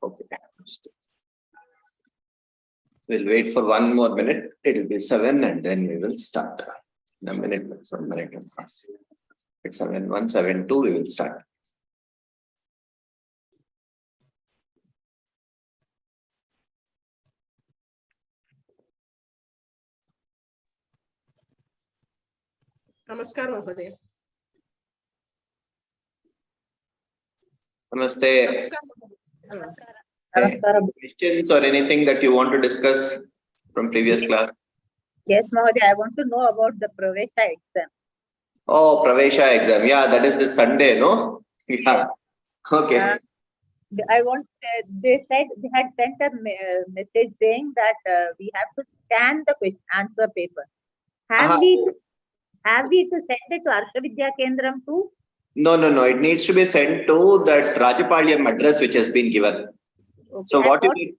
Okay. We'll wait for one more minute. It will be 7 and then we will start. In a minute, 1 minute and a half. It's 7:01, 7:02, we will start. Namaskar, Mahodaya. Namaste. Questions or anything that you want to discuss from previous class? Yes, Mahodaya, I want to know about the Pravesha exam. Oh, Pravesha exam. Yeah, that is this Sunday, no? Yeah. Okay. I want. They said they had sent a message saying that we have to scan the answer paper. Have we to send it to Arsha Vidya Kendram too? No. It needs to be sent to that Rajapalyam address which has been given. Okay. So what you need?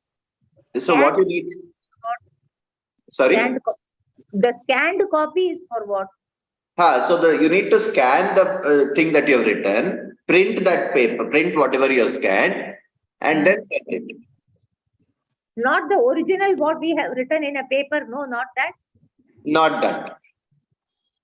So what you need? Sorry. The scanned copy is for what? So you need to scan the thing that you have written, print that paper, print whatever you have scanned, and then send it. Not the original what we have written in a paper. No, not that. Not that.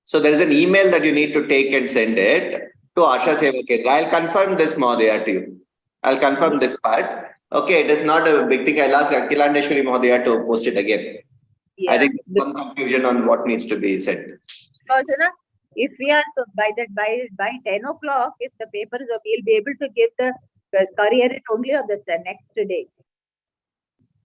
So there is an email that you need to take and send it to Asha Seva Kendra. I'll confirm this, Mahodaya, to you. I'll confirm this part. Okay, it is not a big thing. I'll ask Akhilandeshwari Mahodaya to post it again. Yeah. I think there's some confusion on what needs to be said. Because if we are by 10 o'clock, if the papers are, we'll be able to give the courier it only on the next day.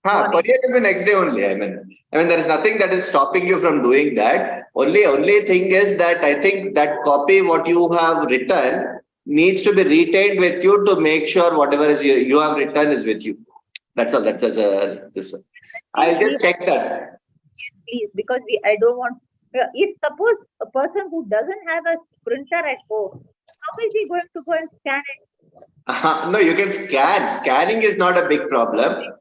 Courier will be next day only. I mean, there is nothing that is stopping you from doing that. Only thing is that I think that copy what you have written needs to be retained with you to make sure whatever is you have written is with you. That's all. That's this one. I'll just check that. Yes, please, because I don't want. If suppose a person who doesn't have a printer at home, how is he going to go and scan it? No, you can scan. Scanning is not a big problem.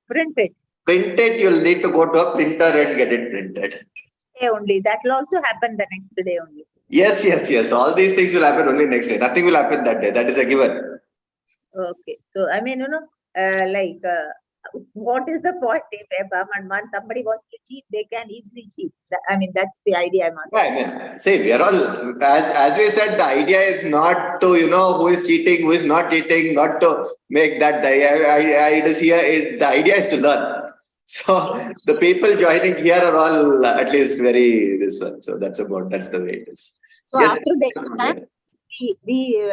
Print it. Print it. You'll need to go to a printer and get it printed. Only that will also happen the next day only. Yes. All these things will happen only next day. Nothing will happen that day. That is a given. Okay. So I mean, what is the point if somebody wants to cheat, they can easily cheat. That's the idea I'm asking. See, we are all, as we said, the idea is not to, who is cheating, who is not cheating, not to make that, the idea is to learn. So, the people joining here are all at least very, this one. So, that's the way it is. So, yes,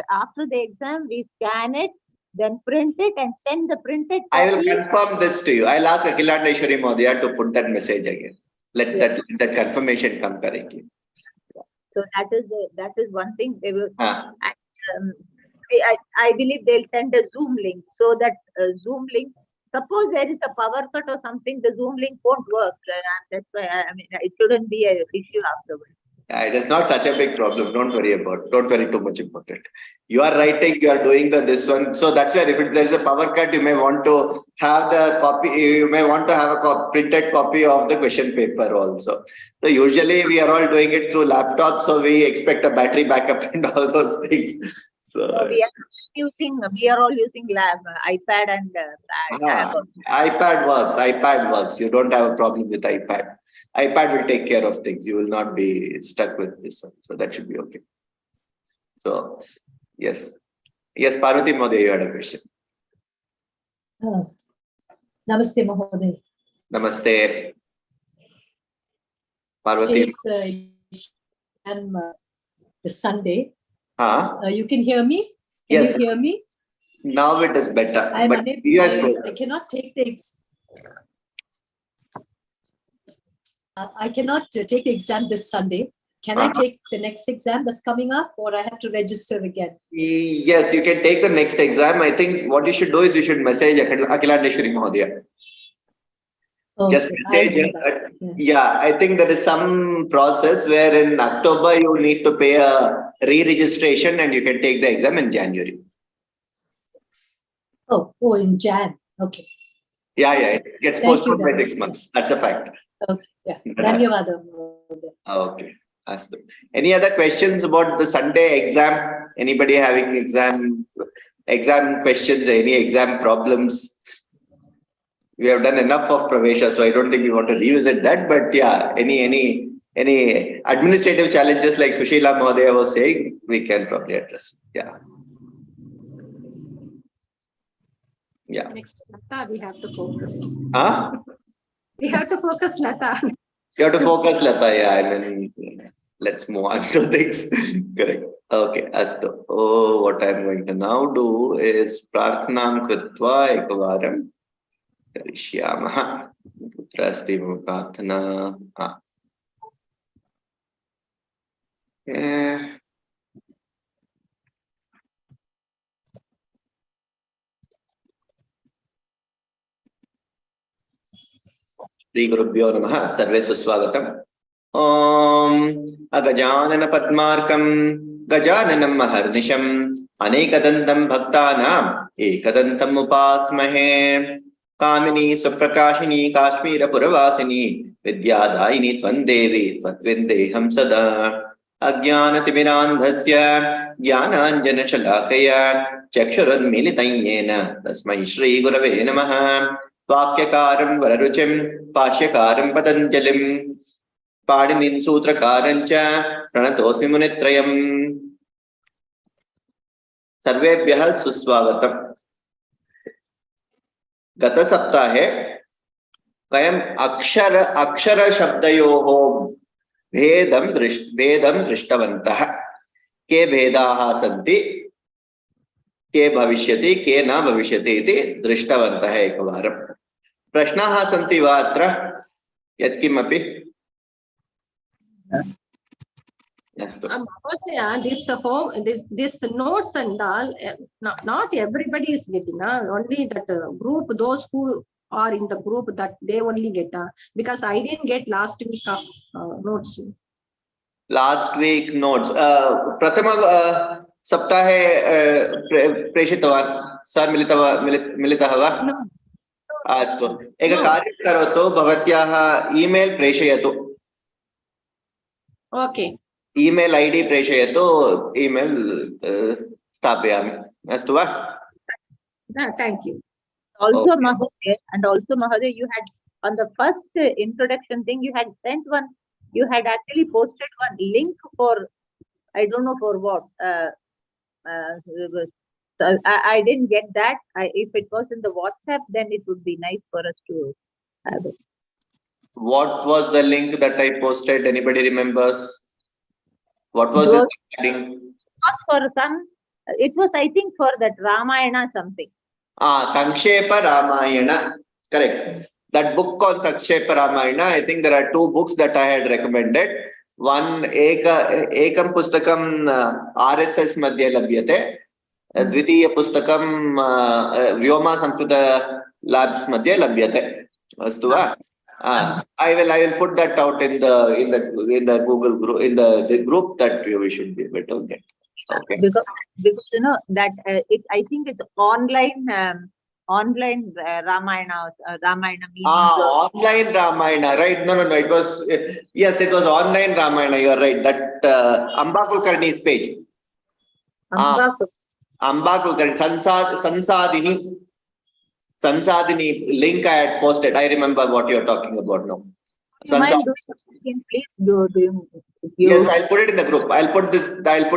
after the exam, we scan it, then print it and send the printed copy. I will confirm this to you. I'll ask Akhilandeshwari Mahodaya to put that message again. Let that confirmation come correctly. So that is one thing. They will. I believe they'll send a Zoom link so that Zoom link. Suppose there is a power cut or something, the Zoom link won't work. That's why it shouldn't be an issue afterwards. It is not such a big problem. Don't worry too much about it. You are writing, you are doing this one. So that's where if there is a power cut, you may want to have the copy, you may want to have a printed copy of the question paper also. So usually we are all doing it through laptops. So we expect a battery backup and all those things. So we are all using iPad and tab. iPad works. You don't have a problem with iPad. iPad will take care of things. You will not be stuck with this one. So that should be okay. So, yes, Parvati Mahodaya, you had a question. Namaste, Mahodaya. Namaste. Parvati. This Sunday. You can hear me? Can you hear me? Now it is better. I cannot take the I cannot take the exam this Sunday. Can I take the next exam that's coming up, or I have to register again? Yes, you can take the next exam. I think what you should do is you should message Akhilandeshwari Mahodaya. Okay, just message. I think there is some process where in October you need to pay a re-registration and you can take the exam in January. Oh, in Jan. Okay. Yeah. It gets postponed by 6 months. That's a fact. Okay. Yeah. Dhanyavada. Okay. Any other questions about the Sunday exam? Anybody having exam questions, any exam problems? We have done enough of Pravesha, so I don't think we want to revisit that. But yeah, any administrative challenges like Sushila Mahodaya was saying, we can probably address. Yeah. Yeah. Next, Lataa, we have to focus. Huh? We have to focus, Lataa. You have to focus, Lataa. Yeah, I mean, let's move on to things. Correct. Okay, astu. Oh, what I'm going to now do is Prarthanam Kritva Ekavaram Karishyamah. Putrasti Prarthana. Yeah. Shri Gurubhyo Namaha. Sarve Suswagatam. Om Agajanana Padmarkam Gajananam Maharnisham Anekadantam Bhaktanam Ekadantam Upasmahe Kamini Suprakashini Kashmira Puravasini Vidyadaini Tvandevi Tvatvindeham Sada Ajnanatimirandhasya Jnananjana Shalakaya Chakshuranmilitayena Tasmai Shri Gurave Namaha Vakyakaram Vararuchim Pashyakaram Patanjalim Padinin Sutrakarancha Pranatosmi Munitrayam Sarvebhyah Suswagatam. Gata Saptahe Vayam Akshara Shabdayoho Bhedam Drishtavantah Ke Bhedaha Santi Ke Bhavishyati Ke Na Bhavishyati Iti Drishtavantah Ekavaram. Prashnaha Santi Vatra Yatkimapi. Yes, this notes and all, not everybody is getting, only that group, those who are in the group, that they only get, because I didn't get last week of notes. Last week notes. Prathama Saptahe Preshitavan. Sir Militah va? No. Astu. Eka karyam karotu bhavatyaha email preshayatu. Okay. Email ID preshayatu. Email stapyami. Astu va? Thank you. Also, Okay. Mahodaya, you had on the first introduction thing, you had sent one. You had actually posted one link for, I don't know for what. I didn't get that. If it was in the WhatsApp, then it would be nice for us to have it. What was the link that I posted? Anybody remembers? What was It this link? was for some. It was, I think, for that Ramayana something. Sankshepa Ramayana. Correct. That book called Sankshepa Ramayana, I think there are two books that I had recommended. One, Ekam Pustakam RSS Madhya Labhyate. Dvitiya Pustakam Vyoma Samskrita Labs Madhya Labhyate. Astu va? I will put that out in the Google group, in the group that we should be able to get. Okay. Because you know that I think it's online Ramayana Ramayana means. Online Ramayana, right? No. It was yes, it was online Ramayana. You are right. That Amba Kulkarni's page. Amba Kulkarni, Sansadini link I had posted. I remember what you are talking about now. Please do you yes, I'll put it in the group. I'll put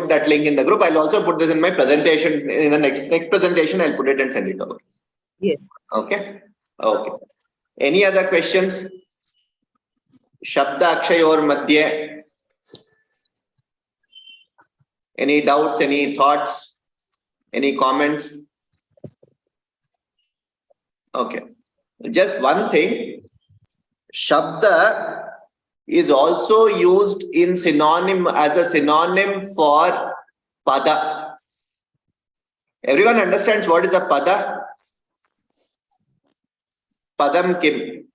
that link in the group. I'll also put this in my presentation. In the next presentation, I'll put it and send it over. Yes. Okay. Any other questions? Shabda Akshayor Madhye. Any doubts, any thoughts, any comments? Okay. Just one thing. Shabda is also used in as a synonym for pada. Everyone understands what is a pada? Padam kim.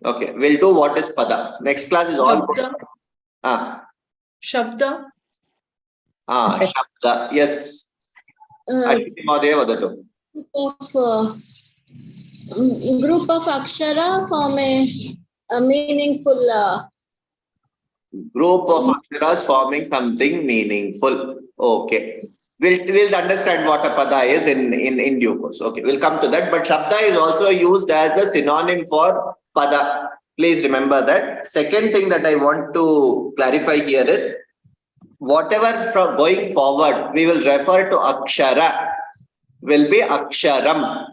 Okay, we'll do what is pada. Next class is all. Shabda. Shabda. Yes. Group of akshara form a meaningful. Group of aksharas forming something meaningful. Okay. We'll understand what a pada is in due course. Okay, we'll come to that. But Shabda is also used as a synonym for pada. Please remember that. Second thing that I want to clarify here is whatever from going forward, we will refer to akshara will be aksharam.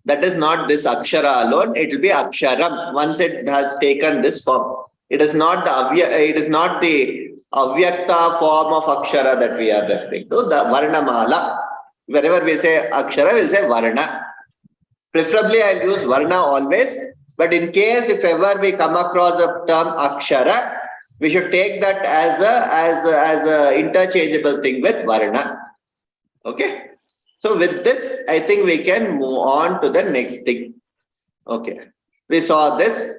That is not this akshara alone. It will be aksharam once it has taken this form. It is not the avyakta form of akshara that we are referring to. The varnamala. Whenever we say akshara, we'll say varna. Preferably, I'll use varna always. But in case if ever we come across the term akshara, we should take that as a interchangeable thing with varna. Okay. So with this, I think we can move on to the next thing. Okay. We saw this.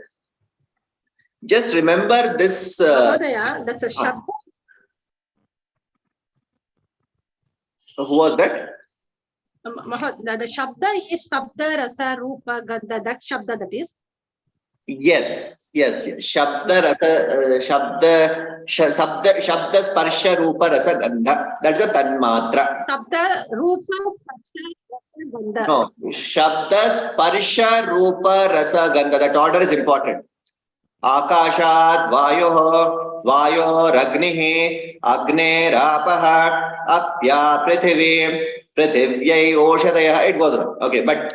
Just remember this. Mahodaya, that's a shabda. Who was that? The shabda is shabda, rasa, rupa, gandha. That shabda that is. Yes. Shabda, rasa, shabda, sparsha, rupa, rasa, gandha. That's a tanmatra. Shabda, rupa, sparsha, rasa, gandha. No. Shabda, sparsha, rupa, rasa, gandha. That order is important. Akashat, vayoh, ragnihi, agnerapah, apya, prithvi, prithvyai, oshadayah. It goes on. Okay, but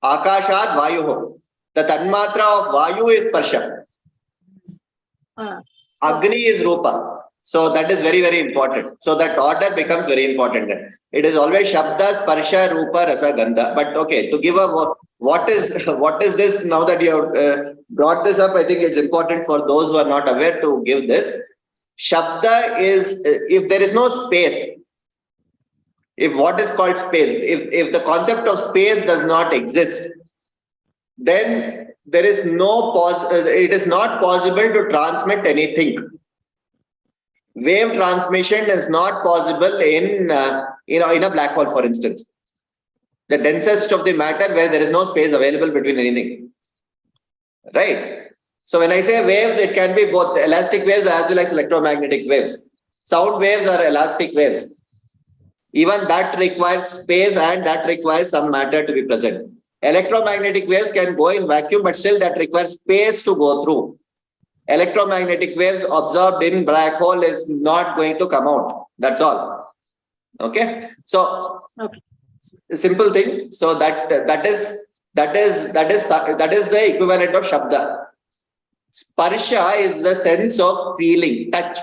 akashat, vayoh. The tanmatra of vayu is sparsha. Agni is rupa. So that is very, very important. So that order becomes very important. It is always shabda, sparsha, rupa, rasa, gandha. But okay, to give a what is this now that you have brought this up, I think it's important for those who are not aware to give this. Shabda is if there is no space, if what is called space, if the concept of space does not exist, then there is it is not possible to transmit anything. Wave transmission is not possible in a black hole, for instance. The densest of the matter where there is no space available between anything. Right? So when I say waves, it can be both elastic waves as well as electromagnetic waves. Sound waves are elastic waves. Even that requires space and that requires some matter to be present. Electromagnetic waves can go in vacuum, but still that requires space to go through. Electromagnetic waves absorbed in black hole is not going to come out. That's all. Okay. So simple thing. So that is the equivalent of shabda. Sparsha is the sense of feeling, touch.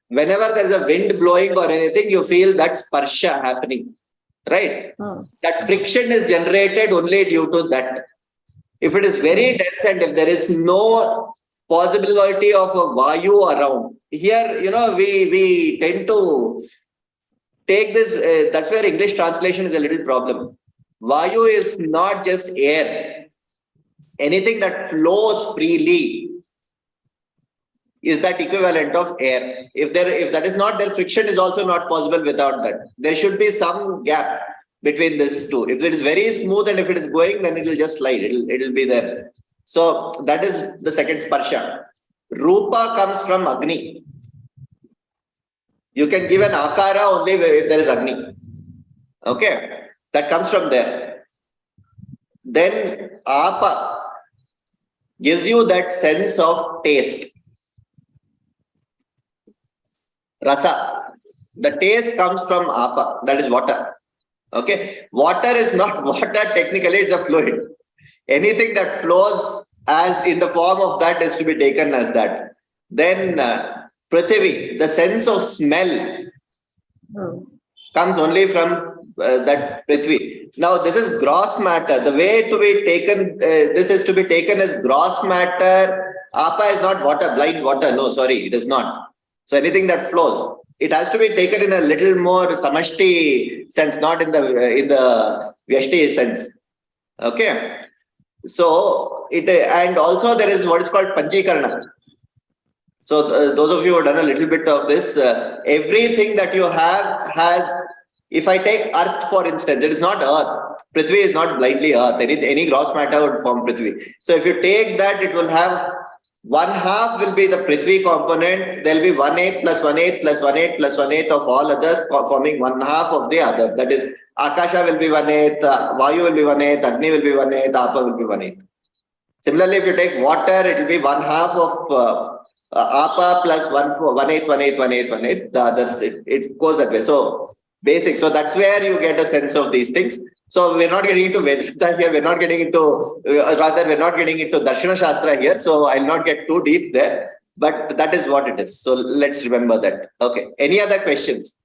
Whenever there is a wind blowing or anything, you feel that sparsha happening. Right? That friction is generated only due to that. If it is very dense and if there is no possibility of a vayu around, here, we tend to take this, that's where English translation is a little problem. Vayu is not just air. Anything that flows freely is that equivalent of air. If that is not there, friction is also not possible without that. There should be some gap between these two. If it is very smooth and if it is going, then it will just slide. It'll be there. So that is the second sparsha. Rupa comes from Agni. You can give an akara only if there is Agni. Okay, that comes from there. Then apa gives you that sense of taste. Rasa, the taste comes from apa, that is water. Okay, water is not water technically, it's a fluid. Anything that flows as in the form of that is to be taken as that. Then Prithvi, the sense of smell comes only from that Prithvi. Now this is gross matter. The way to be taken, this is to be taken as gross matter. Apa is not water, blind water. No, sorry, it is not. So anything that flows, it has to be taken in a little more samashti sense, not in the vyashti sense. Okay. So and also there is what is called panchikarana. So those of you who have done a little bit of this, everything that you have has, if I take earth for instance, it is not earth. Prithvi is not blindly earth. Any gross matter would form Prithvi. So if you take that, it will have One half will be the Prithvi component. There will be 1/8 plus 1/8 plus 1/8 plus 1/8 of all others forming one half of the other. That is, Akasha will be 1/8, Vayu will be 1/8, Agni will be 1/8, Apa will be 1/8. Similarly, if you take water, it will be one half of Apa plus 1/8, 1/8, 1/8, 1/8. The others, it goes that way. So basic. So that's where you get a sense of these things. So we're not getting into Vedanta here. We're not getting into, rather, we're not getting into Darshana Shastra here. So I'll not get too deep there. But that is what it is. So let's remember that. Okay. Any other questions?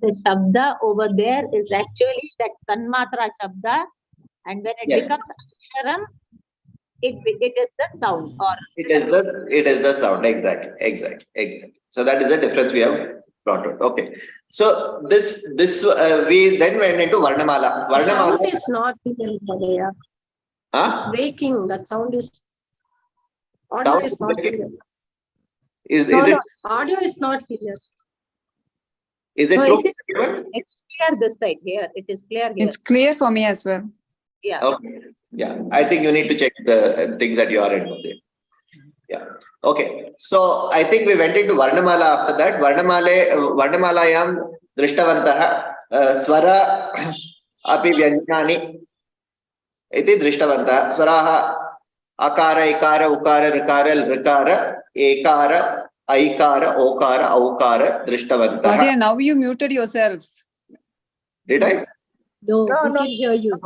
The Shabda over there is actually that Tanmatra Shabda, and when it becomes Aksharam, it is the sound, or it is the sound. Exactly. So that is the difference we have brought out. Okay. So this we then went into Varnamala. Sound is not clear. It's breaking. That sound is audio is not clear. Audio is not clear. Is it true? It's clear this side here. It is clear here. It's clear for me as well. Yeah. Okay. Yeah. I think you need to check the things at your end of it. Yeah. Okay. So I think we went into Varnamala after that. Varnamalayam Drishtavantaha Swara Api Vyanjani Iti Drishtavantaha Swaraha Akara, Ikara, Ukara, Rikara, Rikara, Ekara, Aikara, Okara, Aukara, Drishtavantaha. Adya, now you muted yourself. Did I? No, we can hear you.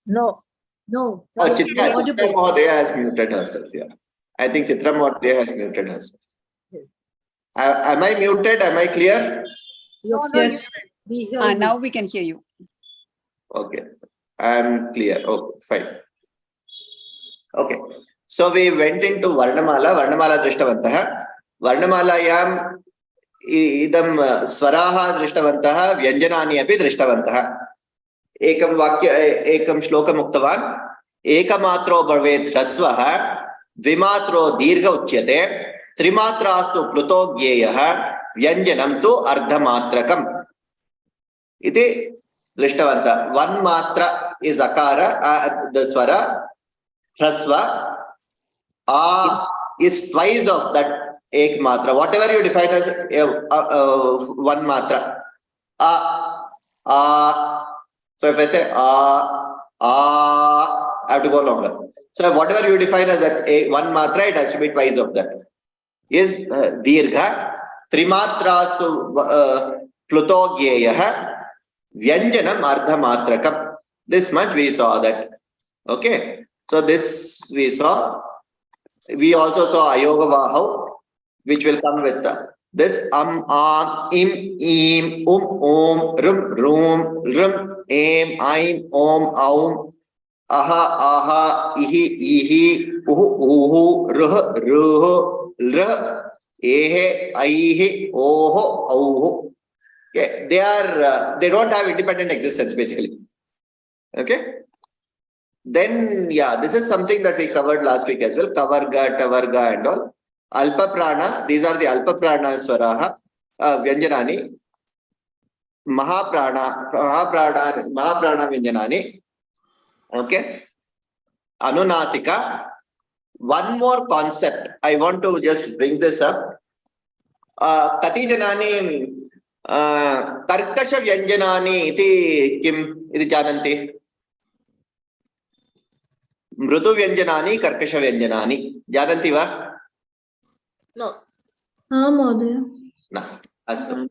No. No. Oh, Chitra Mahodaya has muted herself. Yeah. I think Chitra Mahodaya has muted herself. Am I muted? Am I clear? Yes. We hear you. Now we can hear you. Okay. I'm clear. Okay, fine. Okay. So we went into Varnamala Drishtavantaha. Varnamalayam idam Swaraha Drishtavantaha, Vyanjanani api Drishtavantaha. Ekam Vakya, Ekam Shlokam Uktavan, Ekamatro Bhavet Rasvaha, Dvimatro Dirgha Uchyate, Trimatrastu Pluto Gyeyaha, Vyanjanam tu Ardhamatrakam. Iti Drishtavantaha. One matra is Akara, the Swara, Rasva. Is twice of that ek matra. Whatever you define as one matra. So if I say I have to go longer. So whatever you define as that one matra, it has to be twice of that. Is dirgha, trimatrastu pluto gyeyaha, vyanjanam ardha matrakam. This much we saw that. Okay. So this we saw. We also saw Ayoga Vahau, which will come with this im, im, rum, rum, aim, aum, aha, ihi, uhu, ruh, ehe, aihe, oho, auhu. Okay, they don't have independent existence basically. Okay. Then, yeah, this is something that we covered last week as well. Kavarga, Tavarga and all. Alpa Prana, these are the Alpa Prana Swaraha, Vyanjanani. Mahaprana Vyanjanani. Okay. Anunasika. One more concept. I want to just bring this up. Kati Janani Karkasha Vyanjanani iti kim iti jananti. Mrudu Vyanjanani, Karkasha Vyanjanani. Jananti va? No. Mahodaya. No. Astu.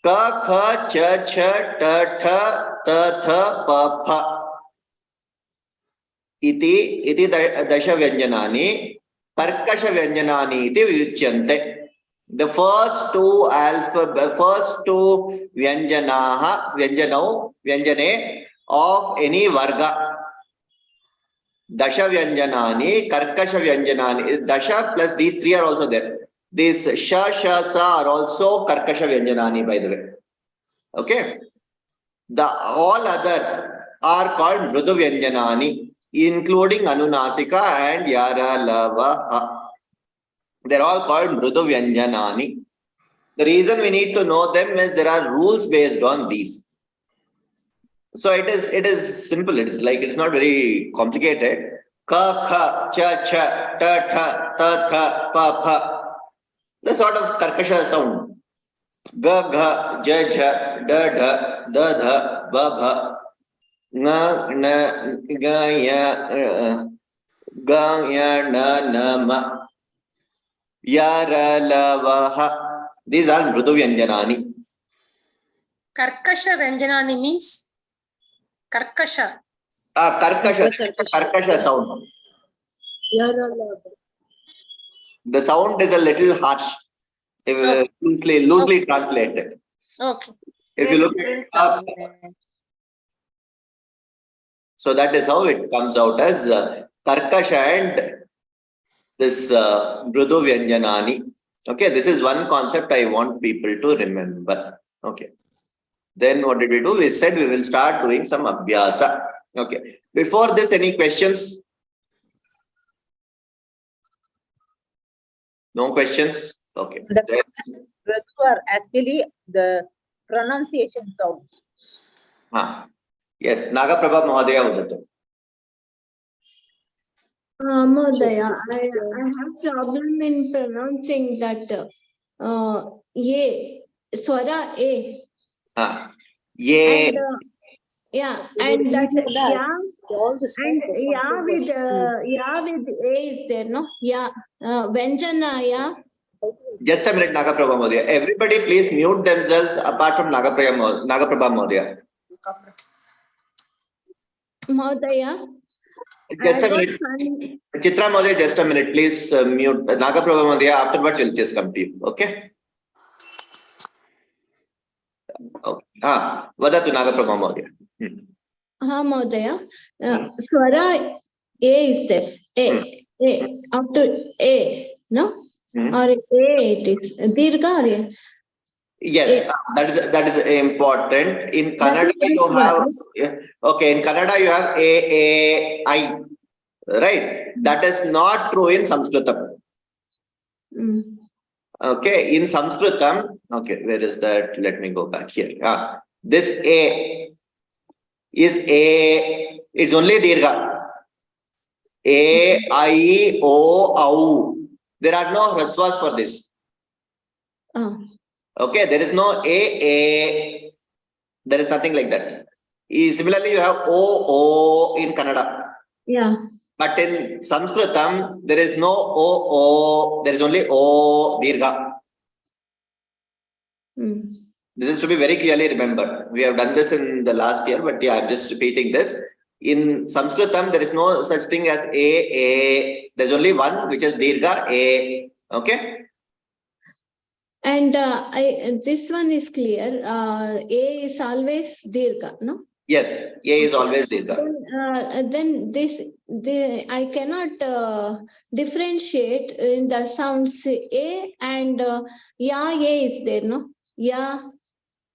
Ka, kha, cha, cha, ta, tha, ta, tha, pa, pha. Iti dasha Vyanjanani, Karkasha Vyanjanani iti vyuchyante. The first two Vyanjane of any Varga. Dasha Vyanjanani, Karkasha Vyanjanani. Dasha plus these three are also there. These Sha, Sha, Sa are also Karkasha Vyanjanani, by the way. Okay. All others are called Mrudu Vyanjanani, including Anunasika and Yara, Lava. They're all called Mrudu Vyanjanani. The reason we need to know them is there are rules based on these. So it is simple. It is like, it's not very complicated. Ka, kha, cha, cha, ta, tha, ta, tha, pa, pha. The sort of karkasha sound. Ga, gha, ja, ja, da, dha, da, dha, ba, bha. Nga, na, ga, ya, ga, ya, na, ma. Ya, ra, la, va, ha. These are mrudu vyanjanani. Karkasha Vyanjanani means Karkasha. Karkasha sound. The sound is a little harsh, if, loosely translated. Okay. If you look at so that is how it comes out as Karkasha and this Mrudu Vyanjanani. Okay, this is one concept I want people to remember. Okay. Then what did we do? We said we will start doing some abhyasa. Okay. Before this, any questions? No questions? Okay. Those are actually the pronunciation sound. Yes, Nagaprabha Mahadaya Udata. Mahodaya, I have problem in pronouncing that ye, swara a. Ye. And, yeah, and that yeah, all the and sound yeah with a is there, no? Yeah, Vyanjana, yeah. Just a minute, Nagaprabha Mahadaya. Everybody please mute themselves apart from Nagaprabha Mahadaya. Mahodaya. Just a minute. Chitra Mahadaya, just a minute. Please mute Nagaprabha Mahadaya. Afterwards, we'll just come to you. Okay? Okay. Vadatu Nagaprabha Mahadaya. Mahodaya. Swara a is there. A. After a, no? Or a it is. Dirgha or a? Yes, that is important. In Kannada, you have in Kannada you have a I, right? That is not true in Sanskritam. Okay, in Sanskritam, okay, where is that? Let me go back here. This a is a. It's only dirgha. A, I, O, au. There are no hrasvas for this. Okay, there is no a. There is nothing like that. Similarly, you have o in Kannada. Yeah. But in Sanskritam, there is no o. There is only o dirgha. This is to be very clearly remembered. We have done this in the last year, but yeah, I'm just repeating this. In Sanskritam, there is no such thing as a. There's only one, which is dirgha a. Okay. And this one is clear. A is always dirgha, no? Yes, A is always dirgha. Then I cannot differentiate in the sounds A and ya, A is there, no? Ya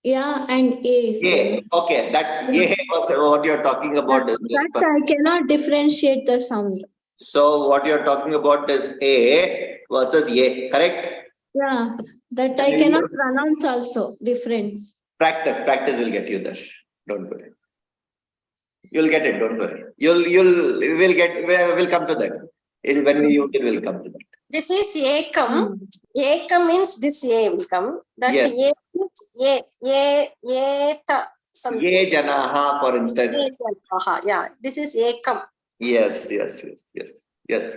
and A is there. Okay, that A was what you're talking about. That I cannot differentiate the sound. So what you're talking about is A versus A, correct? Yeah, that I cannot pronounce also, difference. Practice will get you there. Don't worry. You'll get it, don't worry. We'll come to that. When we will come to that. This is Ekam. Ekam means this A will come. That yes. something. Ye janaha, for instance. Yeah, this is Ekam. Yes.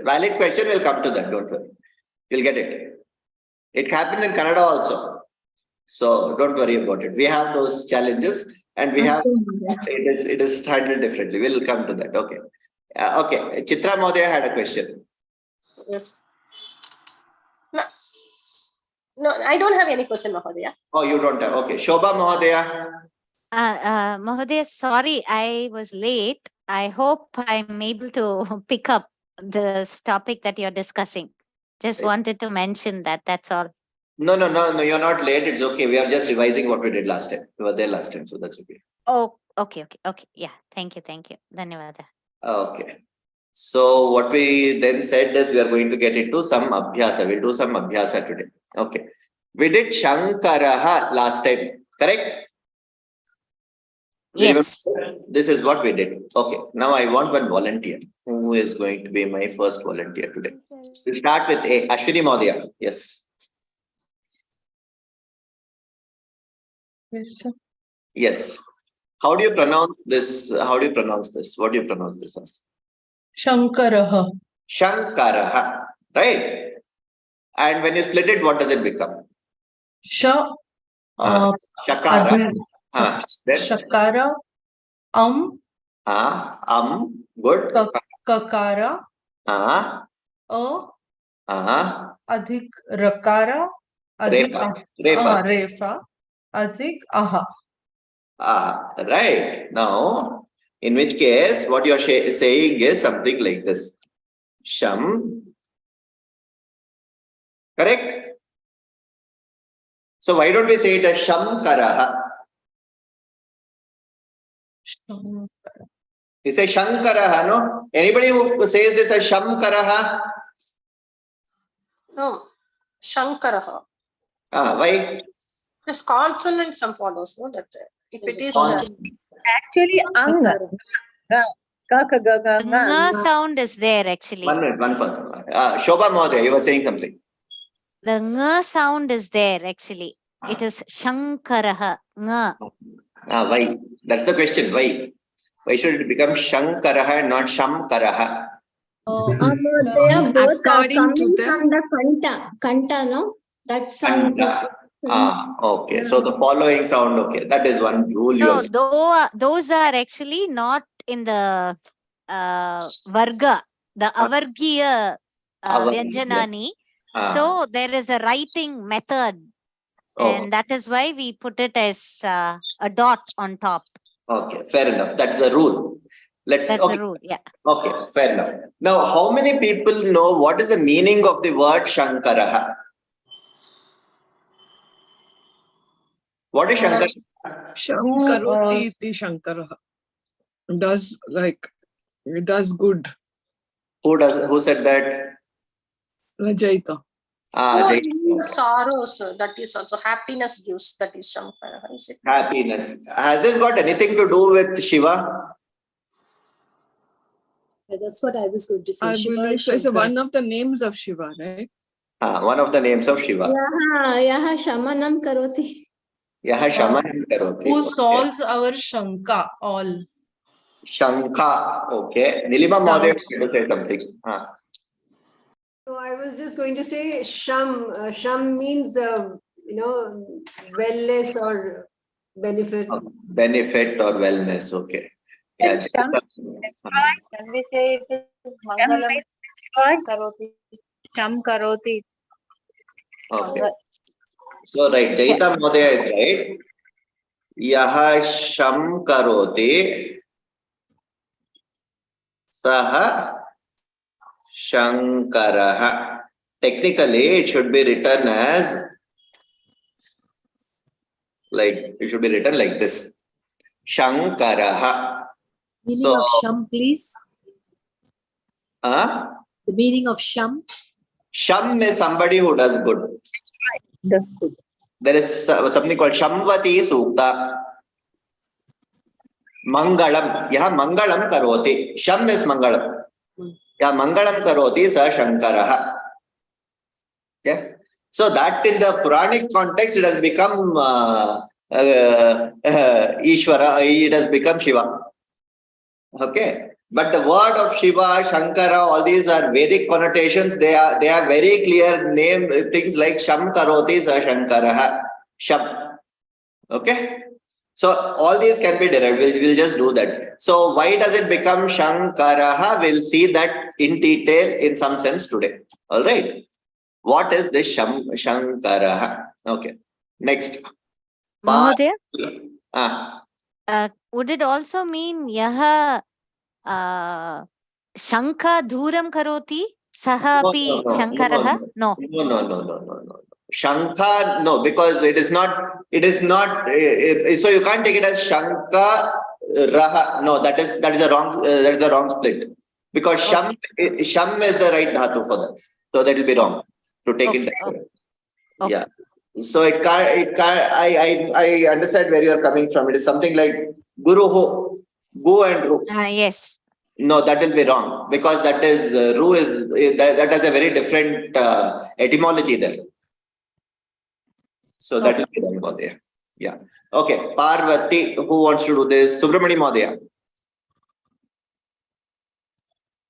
Valid question, will come to that, don't worry. You'll get it. It happens in Kannada also. So don't worry about it. We have those challenges and we have it is handled differently. We'll come to that. Okay. Okay. Chitra Mahadaya had a question. Yes. No, I don't have any question, Mahadaya. Oh, you don't have. Okay. Shobha Mahadaya. Mahadaya, sorry, I was late. I hope I'm able to pick up this topic that you're discussing. Just wanted to mention that. That's all. No, you're not late. It's okay. We are just revising what we did last time. We were there last time, so that's okay. Oh, okay. Yeah, thank you. Dhanyawada. Okay. So what we then said is we are going to get into some abhyasa. We'll do some abhyasa today. Okay. We did Shankaraha last time, correct? Yes. This is what we did. Okay. Now I want one volunteer. Who is going to be my first volunteer today? We'll start with A. Ashwini Maudhya. Yes. Yes, sir. Yes. How do you pronounce this? How do you pronounce this? What do you pronounce this as? Shankaraha. Shankaraha. Right? And when you split it, what does it become? Sha. Shakara. Adhi- Then? Shakara. Good. Kakara. Adhik rakara. Adhik Refa. refa. Adhik aha. Right. Now, in which case, what you're saying is something like this. Sham. Correct? So why don't we say it as Shamkaraha? You say Shankaraha, no? Anybody who says this as Shamkaraha? No, Shankaraha. Why? This consonant some follows, no? That if it is Actually, ang. Nga sound is there actually. 1 minute, 1 person. Shobha Mahodaya, you were saying something. The nga sound is there actually. It is Shankaraha. Nga. Why? That's the question. Why? Why should it become Shankaraha and not Shamkaraha? They are both According to coming the- from the kanta, no? That sound. Okay. So the following sound, okay. That is one rule. No, those are actually not in the varga, the avargiya vyanjanani. So there is a writing method, and that is why we put it as a dot on top. Okay, fair enough. That's the rule. That's the rule, yeah. Okay, fair enough. Now, how many people know what is the meaning of the word Shankaraha? What is Shankaraha? Karoti iti Shankaraha. Does good. Who said that? Jaita. sorrows, that is also happiness gives, that is Shankaraha. Is it? Happiness. Has this got anything to do with Shiva? Yeah, that's what I was going to say. I Shiva believe is so. It's Shankara. one of the names of Shiva, right? One of the names of Shiva. Yaha shamanam karoti. Yaha shamanam karoti. Who solves our Shanka all. Shankha. Okay. Nilima Mahodaya to say something. No, I was just going to say Sham. Sham means, wellness or benefit. Benefit or wellness. Okay. Yeah. Sham. Can we say it is Mangalam Karoti? Sham Karoti. Okay. So, right. Jaita Mahodaya is right. Yaha Sham Karoti. Saha Shankaraha. Technically, it should be written as like this. Shankaraha. Meaning of Sham, please. The meaning of Sham. Sham is somebody who does good. There is something called Shamvati Sukta. Mangalam. Yaha Mangalam Karoti. Sham is Mangalam. Yaha Mangalam Karoti Sa Shankaraha. Yeah. So that in the Puranic context, it has become Ishvara. It has become Shiva. Okay. But the word of Shiva, Shankara, all these are Vedic connotations. They are very clear name things like Sham Karoti Sa Shankaraha. Sham. Okay. So all these can be derived. We'll just do that. So why does it become Shankaraha? We'll see that in detail in some sense today. All right. What is this Shankaraha? Okay. Next. Mahodaya? Would it also mean Yaha Shankha Dhuram Karoti? Sahapi Shankaraha? No. No. Shankha, no, because it is not, so you can't take it as Shankha Raha. No, that is the wrong split. Because Sham is the right dhatu for that. So that will be wrong to take it that way. Okay. Yeah. So it can't, I understand where you are coming from. It is something like Guruhu. Gu and Ru. Yes. No, that will be wrong because that is Ru is that has a very different etymology there. So that will be wrong, Madhya. Yeah. Okay. Parvati, who wants to do this? Subramani Madhya.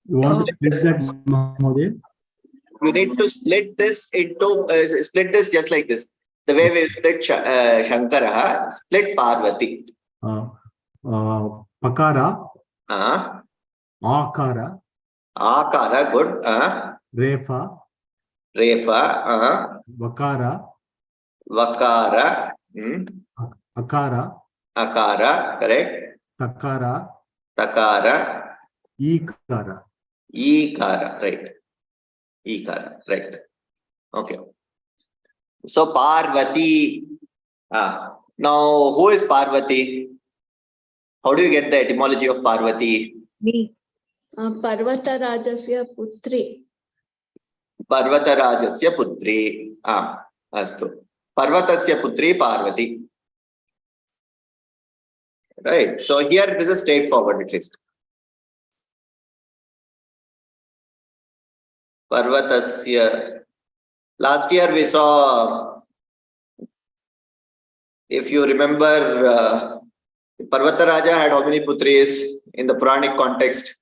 You want to split that, Mahodaya? You need to split this into split this just like this. The way we split Shankara, split Parvati. Pakara, Akara, Akara, good. Refa, Refa, Vakara, Vakara, Akara, Akara, correct. Takara, Takara, Ikara. Ikara, right. Ikara, right. Okay. So Parvati. Now, who is Parvati? How do you get the etymology of Parvati? Me. Parvata Rajasya Putri. Parvata Rajasya Putri. Astu. Parvatasya Putri Parvati. Right. So here it is a straightforward at least. Parvatasya. Last year we saw, if you remember, Parvata Raja had how many putris in the Puranic context?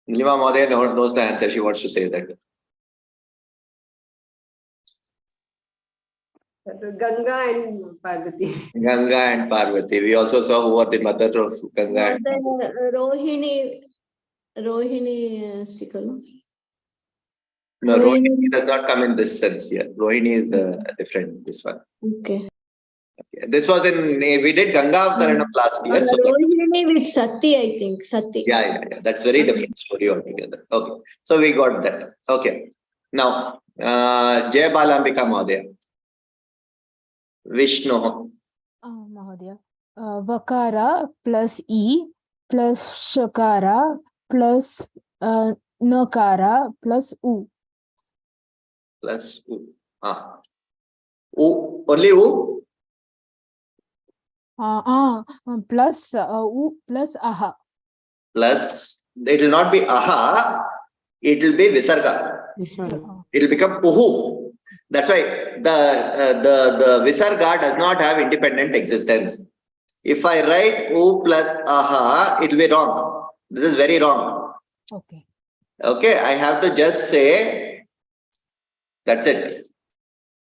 Nilima Madhya knows the answer. She wants to say that. Ganga and Parvati. Ganga and Parvati. We also saw who are the mother of Ganga and Rohini Stikal. No, Rohini does not come in this sense here. Rohini is different, this one. Okay. This was in, we did Ganga Avtaranam last year. So Rohini with Sati, I think. Sati. yeah. That's very different story altogether. Okay. So we got that. Okay. Now, Jaya Balambika Madhya. Vishnu. Mahodaya. Vakara plus E plus Shakara plus Nakara plus U. Plus U. U. Only U? Plus U plus Aha. Plus, it will not be Aha, it will be Visarga. It will become Uhu. That's why the Visarga does not have independent existence. If I write U plus Aha, it will be wrong. This is very wrong. Okay. Okay, I have to just say, that's it.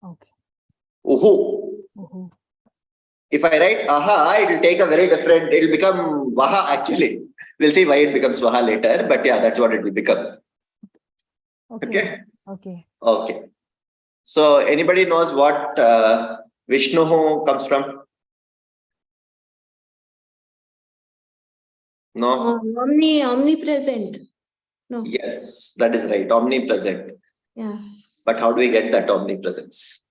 Okay. Uhu. If I write Aha, it will take a very different, it will become Vaha actually. We'll see why it becomes Vaha later, but yeah, that's what it will become. Okay. Okay. So anybody knows what Vishnu comes from? No? Omnipresent. No. Yes, that is right. Omnipresent. Yeah. But how do we get that omnipresence?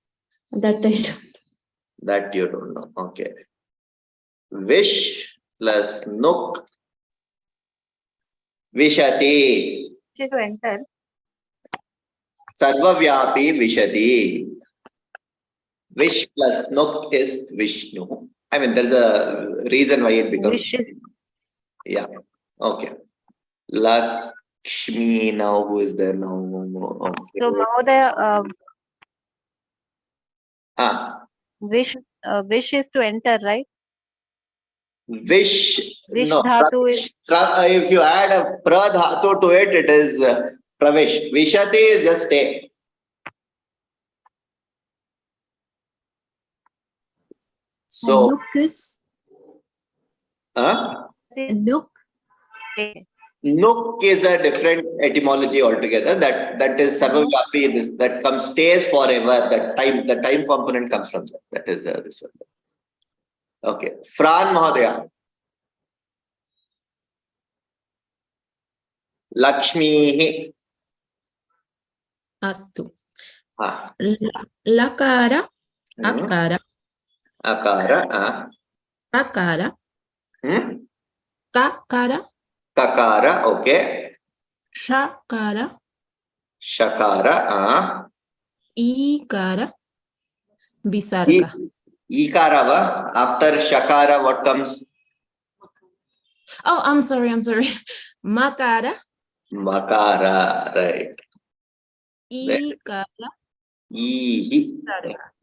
That I don't. That you don't know. Okay. Vish plus Nuk. Vishati. To enter. Sarvavyapi Vishati. Vish plus Nuk is Vishnu. I mean, there's a reason why it becomes. Yeah. Okay. Lakshmi now, who is there now? Okay. So Mahodaya, Vish is to enter, right? Vish. Vish No. dhatu is. If you add a pra dhatu to it, it is pravish. Vishati is just stay. So. Nuk is. Nuk. Nuk is a different etymology altogether. That is sarvavyapi. That comes stays forever. The time component comes from that. That is this one. Okay. Fran Mahodaya. Lakshmi. Astu. Lakara. Akara. Akara. Kakara. Kakara. Kakara. Okay. Shakara. Shakara. Ikara. Visarga. Ikarava. After Shakara, what comes? Oh, I'm sorry. Makara. Makara, right. Ikara.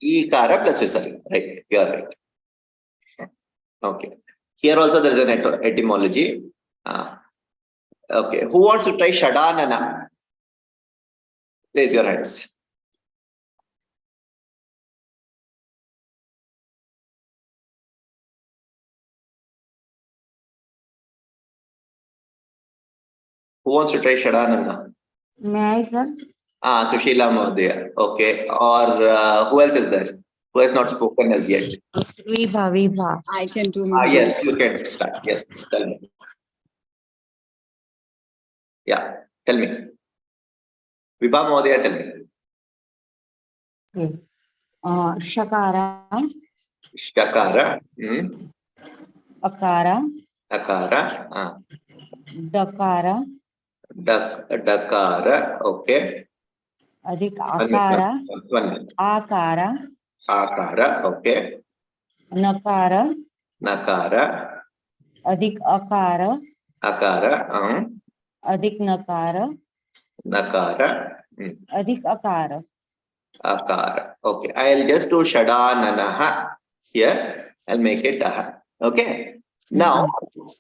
Ikara plus Visarga, right. You are right. Okay. Here also there is an etymology. Okay. Who wants to try Shadanana? Raise your hands. Who wants to try Shadanana? May I, sir? Sushila Mahodaya. Okay. Or who else is there? Who has not spoken as yet? Vibha. I can do. Yes, you can start. Yes, tell me. Yeah, tell me. Vibha Mahodaya, tell me. Okay. Shakara. Shakara. Akara. Akara. Dakara. Dakara. Okay. Adhik akara. One minute. Akara. Akara. Okay. Nakara. Nakara. Adhik akara. Akara. Adhik nakara. Nakara. Adhik akara. Akara. Okay. I'll just do Shadananaha. Here, I'll make it Aha. Okay. Now,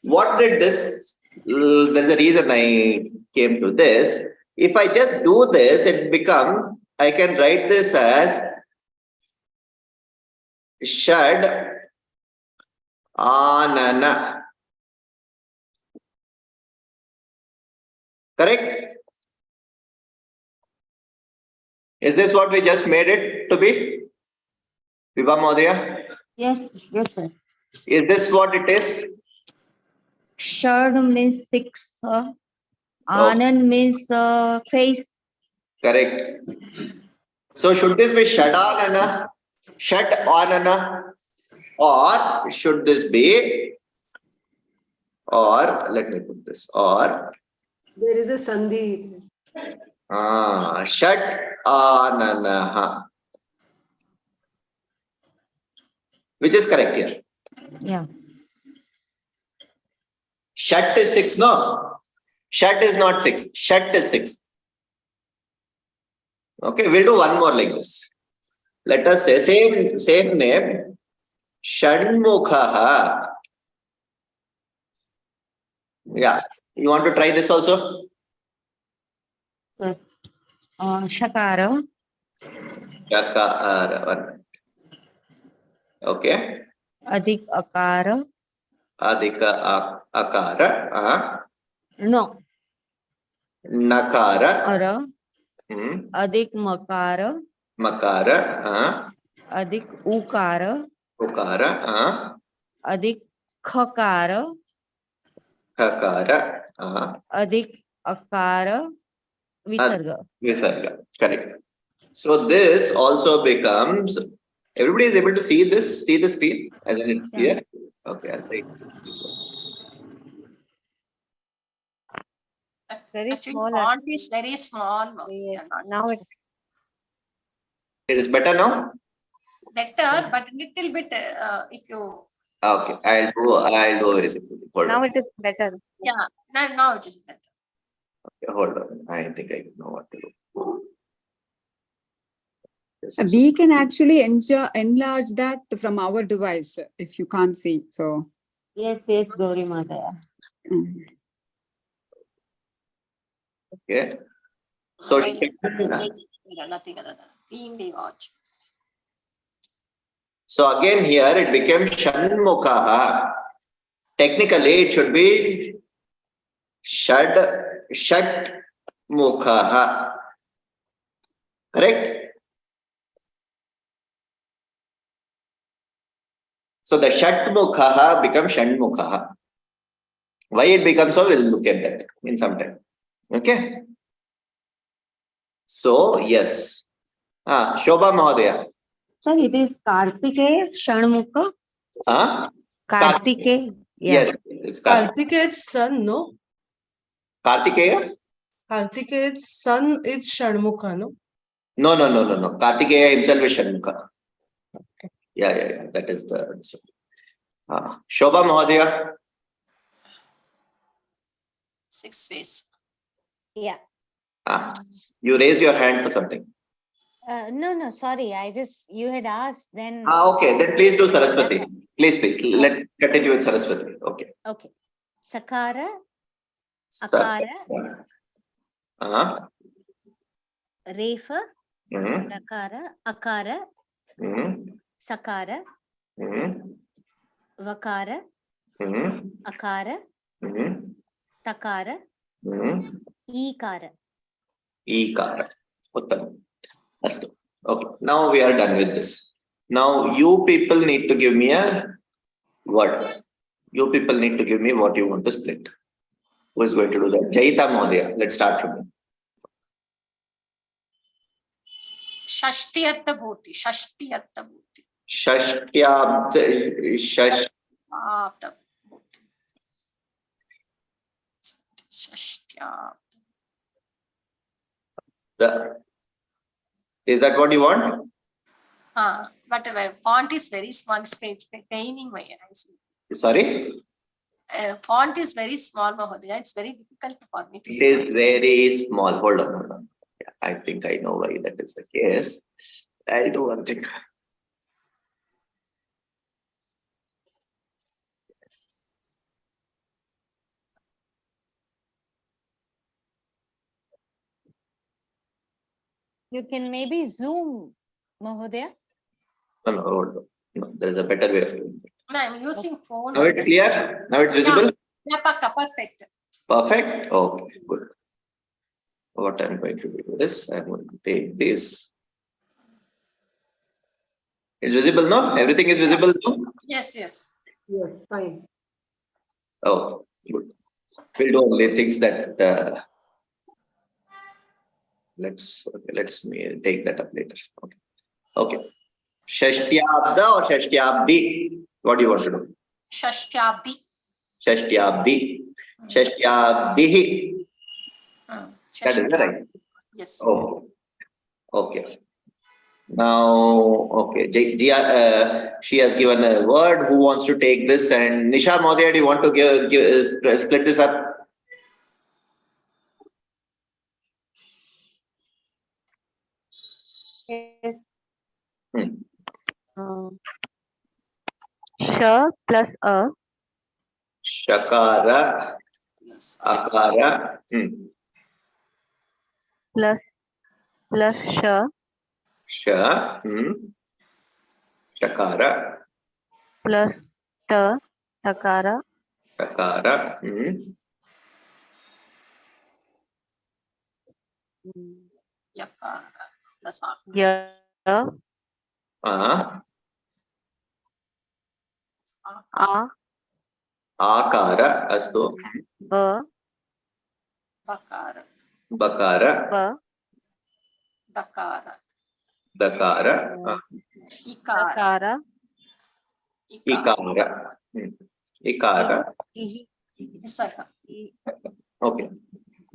what did this? There's a reason I came to this. If I just do this, I can write this as Shad Anana. Correct? Is this what we just made it to be? Vibha Mahodaya? Yes, sir. Is this what it is? Shad means 6. Anand means face. Correct. So should this be Shadanana? Shad Anana? Or should this be, or let me put this, or There is a sandhi. Shat Ananaha. Which is correct here? Yeah. Shat is 6, no? Shat is not 6. Shat is 6. Okay, we'll do one more like this. Let us say same name. Shanmukhaha. Yeah. You want to try this also? Shakara. Shakara. Okay. Adhik akara. Adhika akara. No. Nakara. Ara. Adhik makara. Makara. Adhik ukara. Ukara. Adhik khakara. Khakara. Adhik akara. Visarga. Visarga. Correct. So this also becomes, everybody is able to see this? See the screen? As in it's here? Okay, I'll take Very small. Font is very small. Now it's it is better now? Better, but little bit if you. Okay, I'll do very simply. Hold now on. it is better. Yeah, now it is better. Okay, hold on. I think I know what to do. We can actually enlarge that from our device if you can't see. So Yes, Gauri Mataya. Okay. So Nothing other than watch. So again here it became Shanmukhaha. Technically it should be Shat Mukhaha. Correct? So the Shat Mukhaha becomes Shanmukhaha. Why it becomes so, we'll look at that in some time. Okay? So yes. Shobha Mahodaya. Sir, it is Kartikeya Shanmukha. Kartikeya. Yes, it's Kartikeya's son, no? Kartikeya? Kartikeya's son is Shanmukha, no? No. Kartikeya himself is Shanmukha. Yeah. That is the answer. Shobha Mahodaya. 6 ways. Yeah. You raised your hand for something. No, sorry. You had asked then. Okay. Then please do Saraswati. Please. Let's continue with Saraswati. Okay. Okay. Sakara, Akara, Refa, Rakara, Akara, Sakara, Vakara, Akara, Takara, Ikara. Ikara. Uttam. Astu. Okay. Now we are done with this. Now you people need to give me a word. You people need to give me what you want to split. Who is going to do that? Jayita Mahodaya. Let's start from you. Shashti Bhuti. Is that what you want? But the font is very small. It's retaining my eyes. Sorry? Font is very small, Mahodaya. It's very difficult for me to see. It is very small. Hold on. Yeah, I think I know why that is the case. I'll do one thing. You can maybe zoom, Mahodaya. No, hold on. No, there is a better way of doing it. No, I'm using phone. Now it's clear? Now it's visible? Yeah, perfect. Perfect? Okay, good. What I'm going to do is I'm going to take this. It's visible, no? Everything is visible, no? Yes. Yes, fine. Oh, good. We'll do only things that let's take that up later. Okay. Shashtyabda or Shashtyabdi? What do you want to do? Shashtyabdi. Shashtyabdihi. That is right. Yes. Oh, okay. Now, okay. She has given a word. Who wants to take this? And Nisha Mahodaya, do you want to split this up? Yes. Sh plus a. Shakara. Akara. Plus sh. Shakara. Plus ta. Takara. Shakara. Yakara. Plus Ya. A. Akara. Astu. Ba. Bakara. Bakara. Ba. Dakara. Dakara. Ikara. Ikara. Ikara. Visarga. Okay.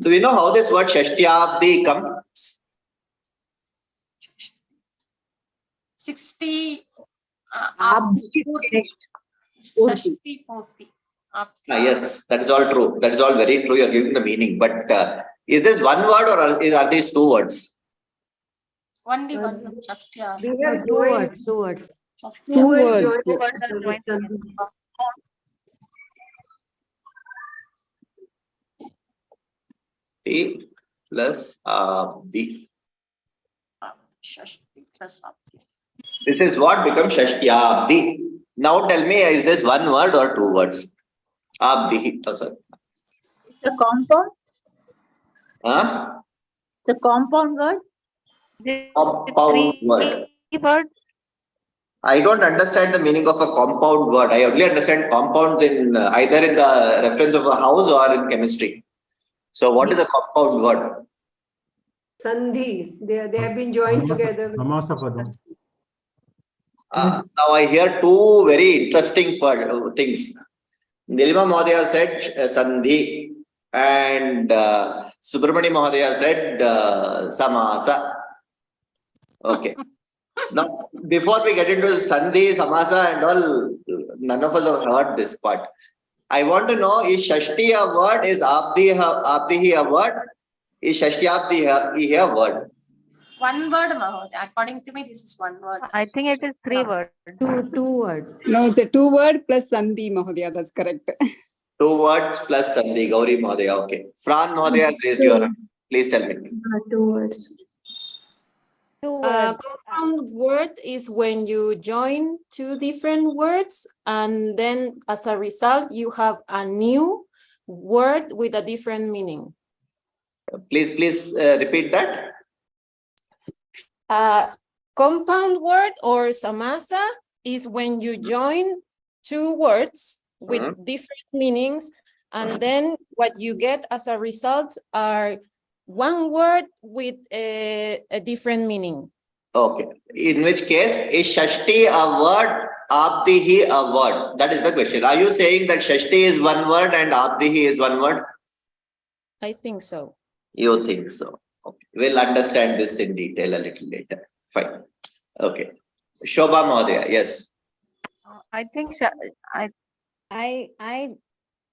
So we know how this word Shashtyabdi comes. 60 Shashti Purti. Yes, that is all true. That is all very true. You are giving the meaning. But is this one word or are these two words? Only one. Shashti. We have two words. Two words. T plus B. Shashti plus Abdi. This is what becomes Shashtyabdi. Now tell me, is this one word or two words? Abdi. Oh, sorry. It's a compound. Huh? It's a compound word. Compound word. I don't understand the meaning of a compound word. I only understand compounds in either in the reference of a house or in chemistry. So what is a compound word? Sandhis. They have been joined together. Samasapadam. Now I hear two very interesting things. Nilima Mahodaya said Sandhi and Subramani Mahodaya said Samasa. Okay. Now, before we get into Sandhi, Samasa and all, none of us have heard this part. I want to know, is Shashti a word? Is Abdihi a word? Is Shashti Abdihi a word? One word, Mahodaya. According to me, this is one word. I think it is 3 words. Two words. No, it's a 2 word plus Sandhi, Mahodaya. That's correct. 2 words plus Sandhi. Gauri Mahodaya. Okay. Fran Mahodaya raised your hand. Please tell me. 2 words. 2 words. Compound word is when you join 2 different words and then as a result you have a new word with a different meaning. Please repeat that. Compound word or samasa is when you join 2 words with different meanings and then what you get as a result are 1 word with a different meaning. Okay. In which case, is Shashti a word, Abdihi a word? That is the question. Are you saying that Shashti is 1 word and Abdihi is 1 word? I think so. You think so. Okay. We'll understand this in detail a little later. Fine. Okay. Shobha Mahodaya, yes. I think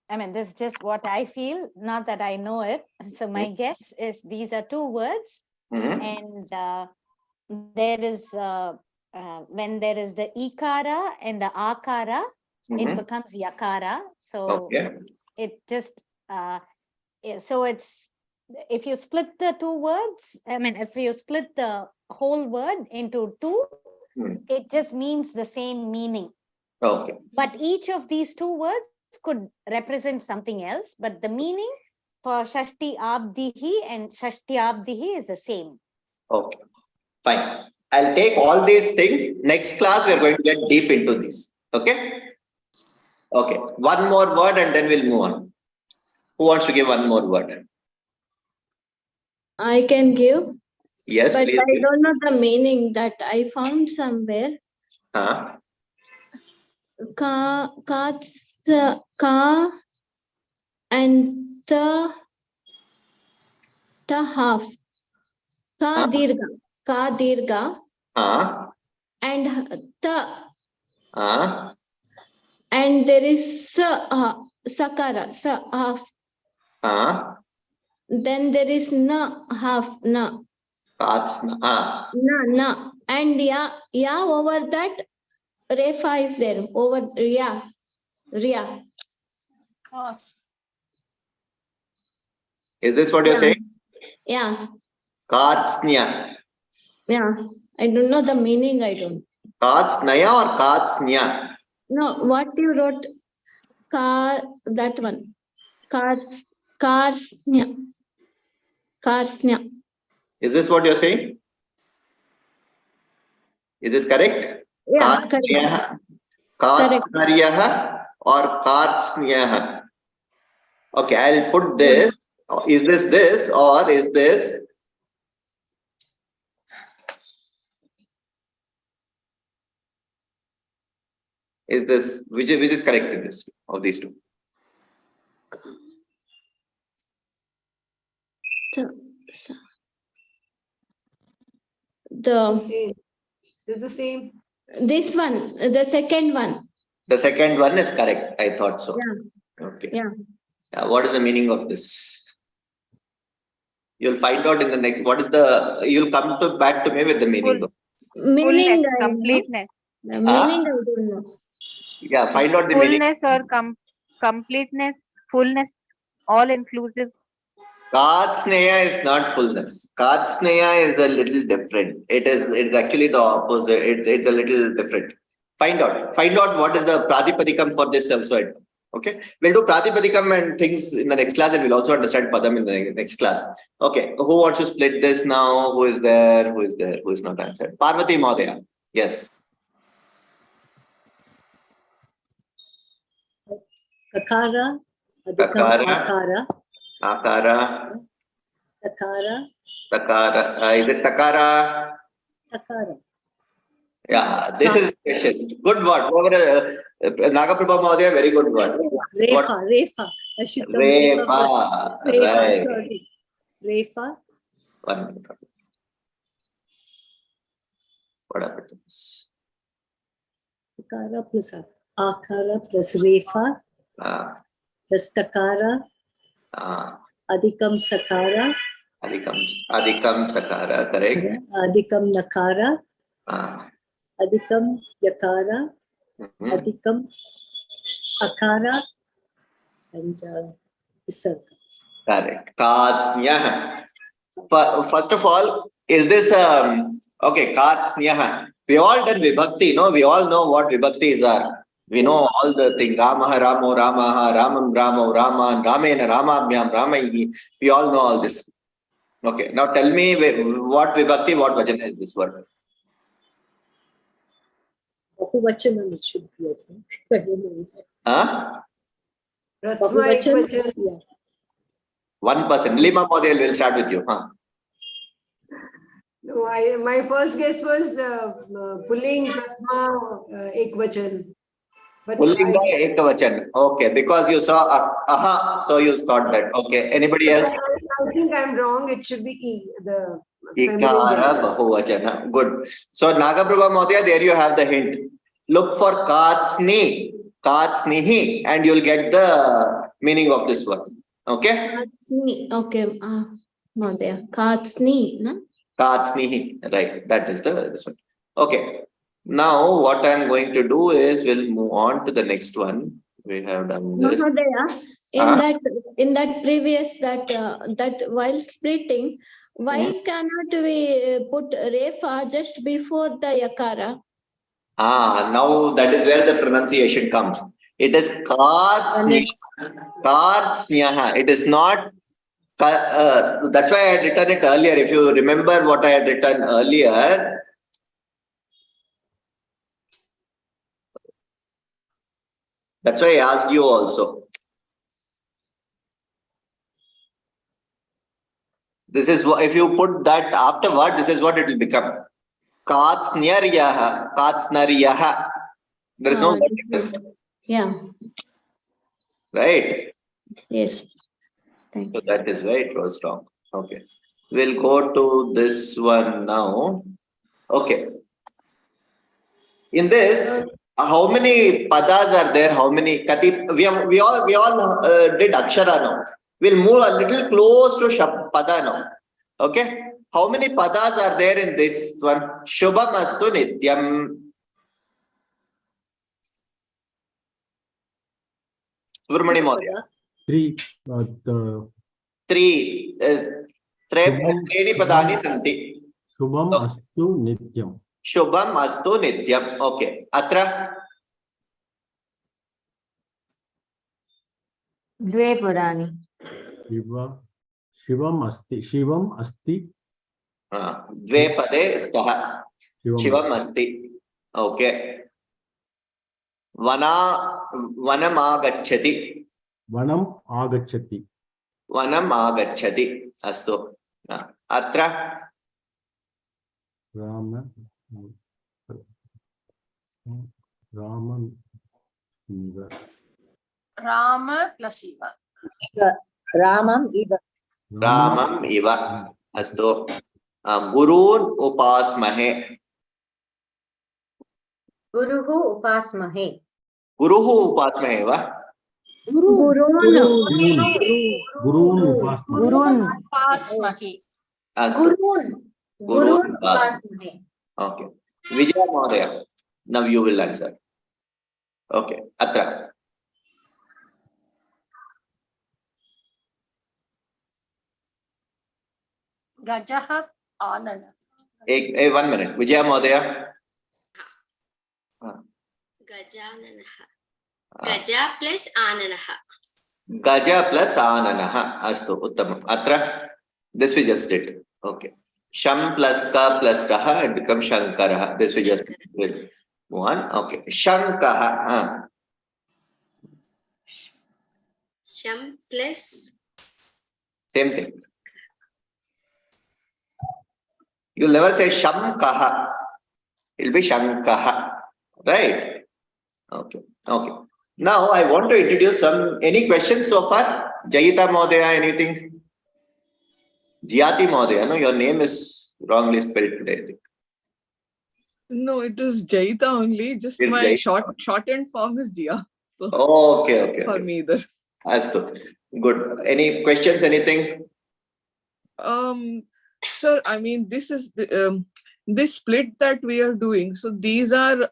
I mean, this is just what I feel, not that I know it. So my guess is these are 2 words, and there is when there is the ikara and the akara, it becomes yakara. So it just so it's if you split the 2 words, I mean, if you split the whole word into 2, it just means the same meaning. Okay. But each of these 2 words could represent something else, but the meaning for Shashti Abdihi and Shashti Abdihi is the same. Okay. Fine. I'll take all these things. Next class, we are going to get deep into this. Okay? Okay. 1 more word and then we'll move on. Who wants to give 1 more word? I can give. Yes, but please. I don't know the meaning that I found somewhere. Ka and the half. Ka dirga. And the. And there is sakara, half. Then there is na, half, na. Na. And ya over that, refa is there. Over ria. Is this what you're saying? Yeah. Katsnya. Yeah. I don't know the meaning. I don't. Katsnaya or Katsnya? No, what you wrote, that one. Karsnya. Is this what you're saying? Is this correct? Yeah, correct. Katsnaryaha or Katsnyaha? Okay, I'll put this. Is this or is this? Is this which is correct in this of these 2? It's the same. This one, the second one. The second one is correct. I thought so. Yeah. Okay. Yeah. What is the meaning of this? You'll find out in the next. What is the? You'll come back to me with the meaning. Meaning, completeness. The meaning I don't know. Yeah, find out the meaning. Fullness or completeness, fullness, all inclusive. Katsneya is not fullness. Katsneya is a little different. It's actually the opposite. It's a little different. Find out what is the Pradipadikam for this also. Okay, we'll do Pradipadikam and things in the next class, and we'll also understand Padam in the next class. Okay, who wants to split this now? Who is there? Who is not answered? Parvati Mahodaya. Yes. Kakara, Akara. Akara. Takara. Is it Takara? Takara. Yeah, this is a question. Good word. Nagaprabha Mahodaya, very good word. Refa. I should come Refa. Right. Sorry. Refa. 1 minute. What happens? Akara plus akara plus refa plus takara adhikam sakara Adhikam sakara, correct? adhikam nakara adhikam yakara adhikam akara and visarga. Correct. Katsnyah. First of all, is this okay? Katsnyah. We all done vibhakti, no? We all know what vibhaktis are. We know all the things. Ramaha, Ramo, Ramaha, Ramam, Ramo, Raman, Ramena, Ramabhyam, Ramaihi. We all know all this. Okay. Now tell me what vibhakti, what vachana is this word? Bahuvachanam it should be, I think. Huh? Prathama Ekvachan. Yeah. One person. Lima model will start with you. Huh? No, my first guess was pulling Prathama Ekvachan. But Pullinga Ekavachan. Okay, because you saw aha, so you thought that. Okay. Anybody else? I think I'm wrong. It should be E, the feminine Ikara gender. Bahuvachana. Good. So Nagaprabha Mahodaya, there you have the hint. Look for Katsni, Katsnihi, and you'll get the meaning of this word. Okay? Okay, Mahodaya. Katsni, no? Katsnihi. Right. That is this one. Okay. Now what I'm going to do is we'll move on to the next one. We have done this. Mahodaya, in that previous that while splitting, why cannot we put refa just before the yakara? Now that is where the pronunciation comes. It is Katsniha. Katsniha. It is not. That's why I had written it earlier. If you remember what I had written earlier. That's why I asked you also. This is what, if you put that afterward, this is what it will become. Katsnyaryaha, Katsnaryaha. There is no difference. Yeah. Right? Yes. Thank you. So that is why it was wrong. Okay. We'll go to this one now. Okay. In this, how many padas are there? How many kati? We all did akshara now. We'll move a little close to pada now. Okay. How many padas are there in this one? Shubham astu nityam. Subramani Mahodaya. Three. Treeni padani santi. Shubham astu nityam. Shubham astu nityam. Okay. Atra. Dve padani. Shivam asti. Dve pade staha. Shivam asti. Okay. Vanam agacchati. Vanam agacchati. Vanam agacchati. Astu. Atra. Raman Iva. Rama plus Eva. Ramam Eva. Ramam Iva. Astu. Gurun upasmahe. Guruhu upasmahe. Guruhu upasmahe va? Gurun Upasmahe. Astu. Gurun upasmahe. Okay. Vijaya Mahodaya. Now you will answer. Okay. Atra. Gajaha Anana. 1 minute. Vijaya Mahodaya. Gajananaha. Gaja plus Ananaha. Gaja plus Ananaha. Astu. Uttamam. Atra. This we just did. Okay. Sham plus ka plus raha, it becomes Shankaraha. This we just did. One. Okay. Shankaha. Sham plus. Same thing. You'll never say Shamkaha. It'll be Shankaha. Right? Okay. Okay. Now I want to introduce any questions so far? Jayita Mahodaya, anything? Jyati Mahodaya, no, your name is wrongly spelled today, I think. No, it is Jaita only. Just It's my Jaita. shortened form is Jia. So Oh, okay. for me either. Good. Any questions? Anything? Sir, I mean, this is this split that we are doing. So these are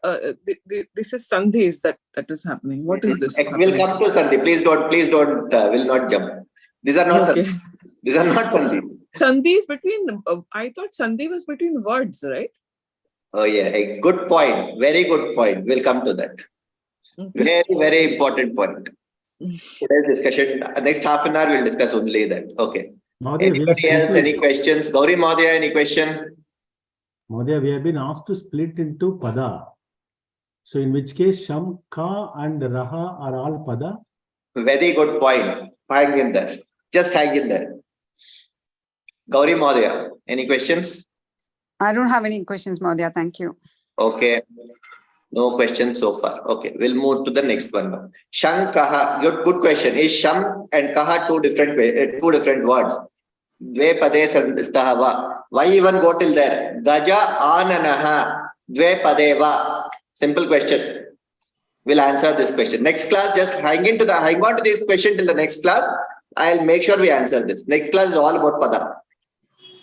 this is Sandhis that is happening. What is this? We'll come to Sandhi. Please don't. Will not jump. These are not Sandhi. These are not Sandhi. Sandhi is between. I thought Sandhi was between words, right? Oh yeah, a good point. Very good point. We'll come to that. Okay. Very important point. Today's discussion. Next half an hour we'll discuss only that. Okay. Mahodaya, Anybody else? Any questions? Gauri Mahodaya, any question? Mahodaya, we have been asked to split into pada. So in which case Sham, Ka and Raha are all pada? Very good point. Hang in there. Just hang in there. Gauri Mahodaya, any questions? I don't have any questions, Mahodaya. Thank you. Okay. No questions so far. Okay, we'll move to the next one now. Sham Kaha. Good question. Is Sham and Kaha two different words? Dve pade stahava. Why even go till there? Gaja ananaha. Dve padeva. Simple question. We'll answer this question. Next class, just hang on to this question till the next class. I'll make sure we answer this. Next class is all about pada.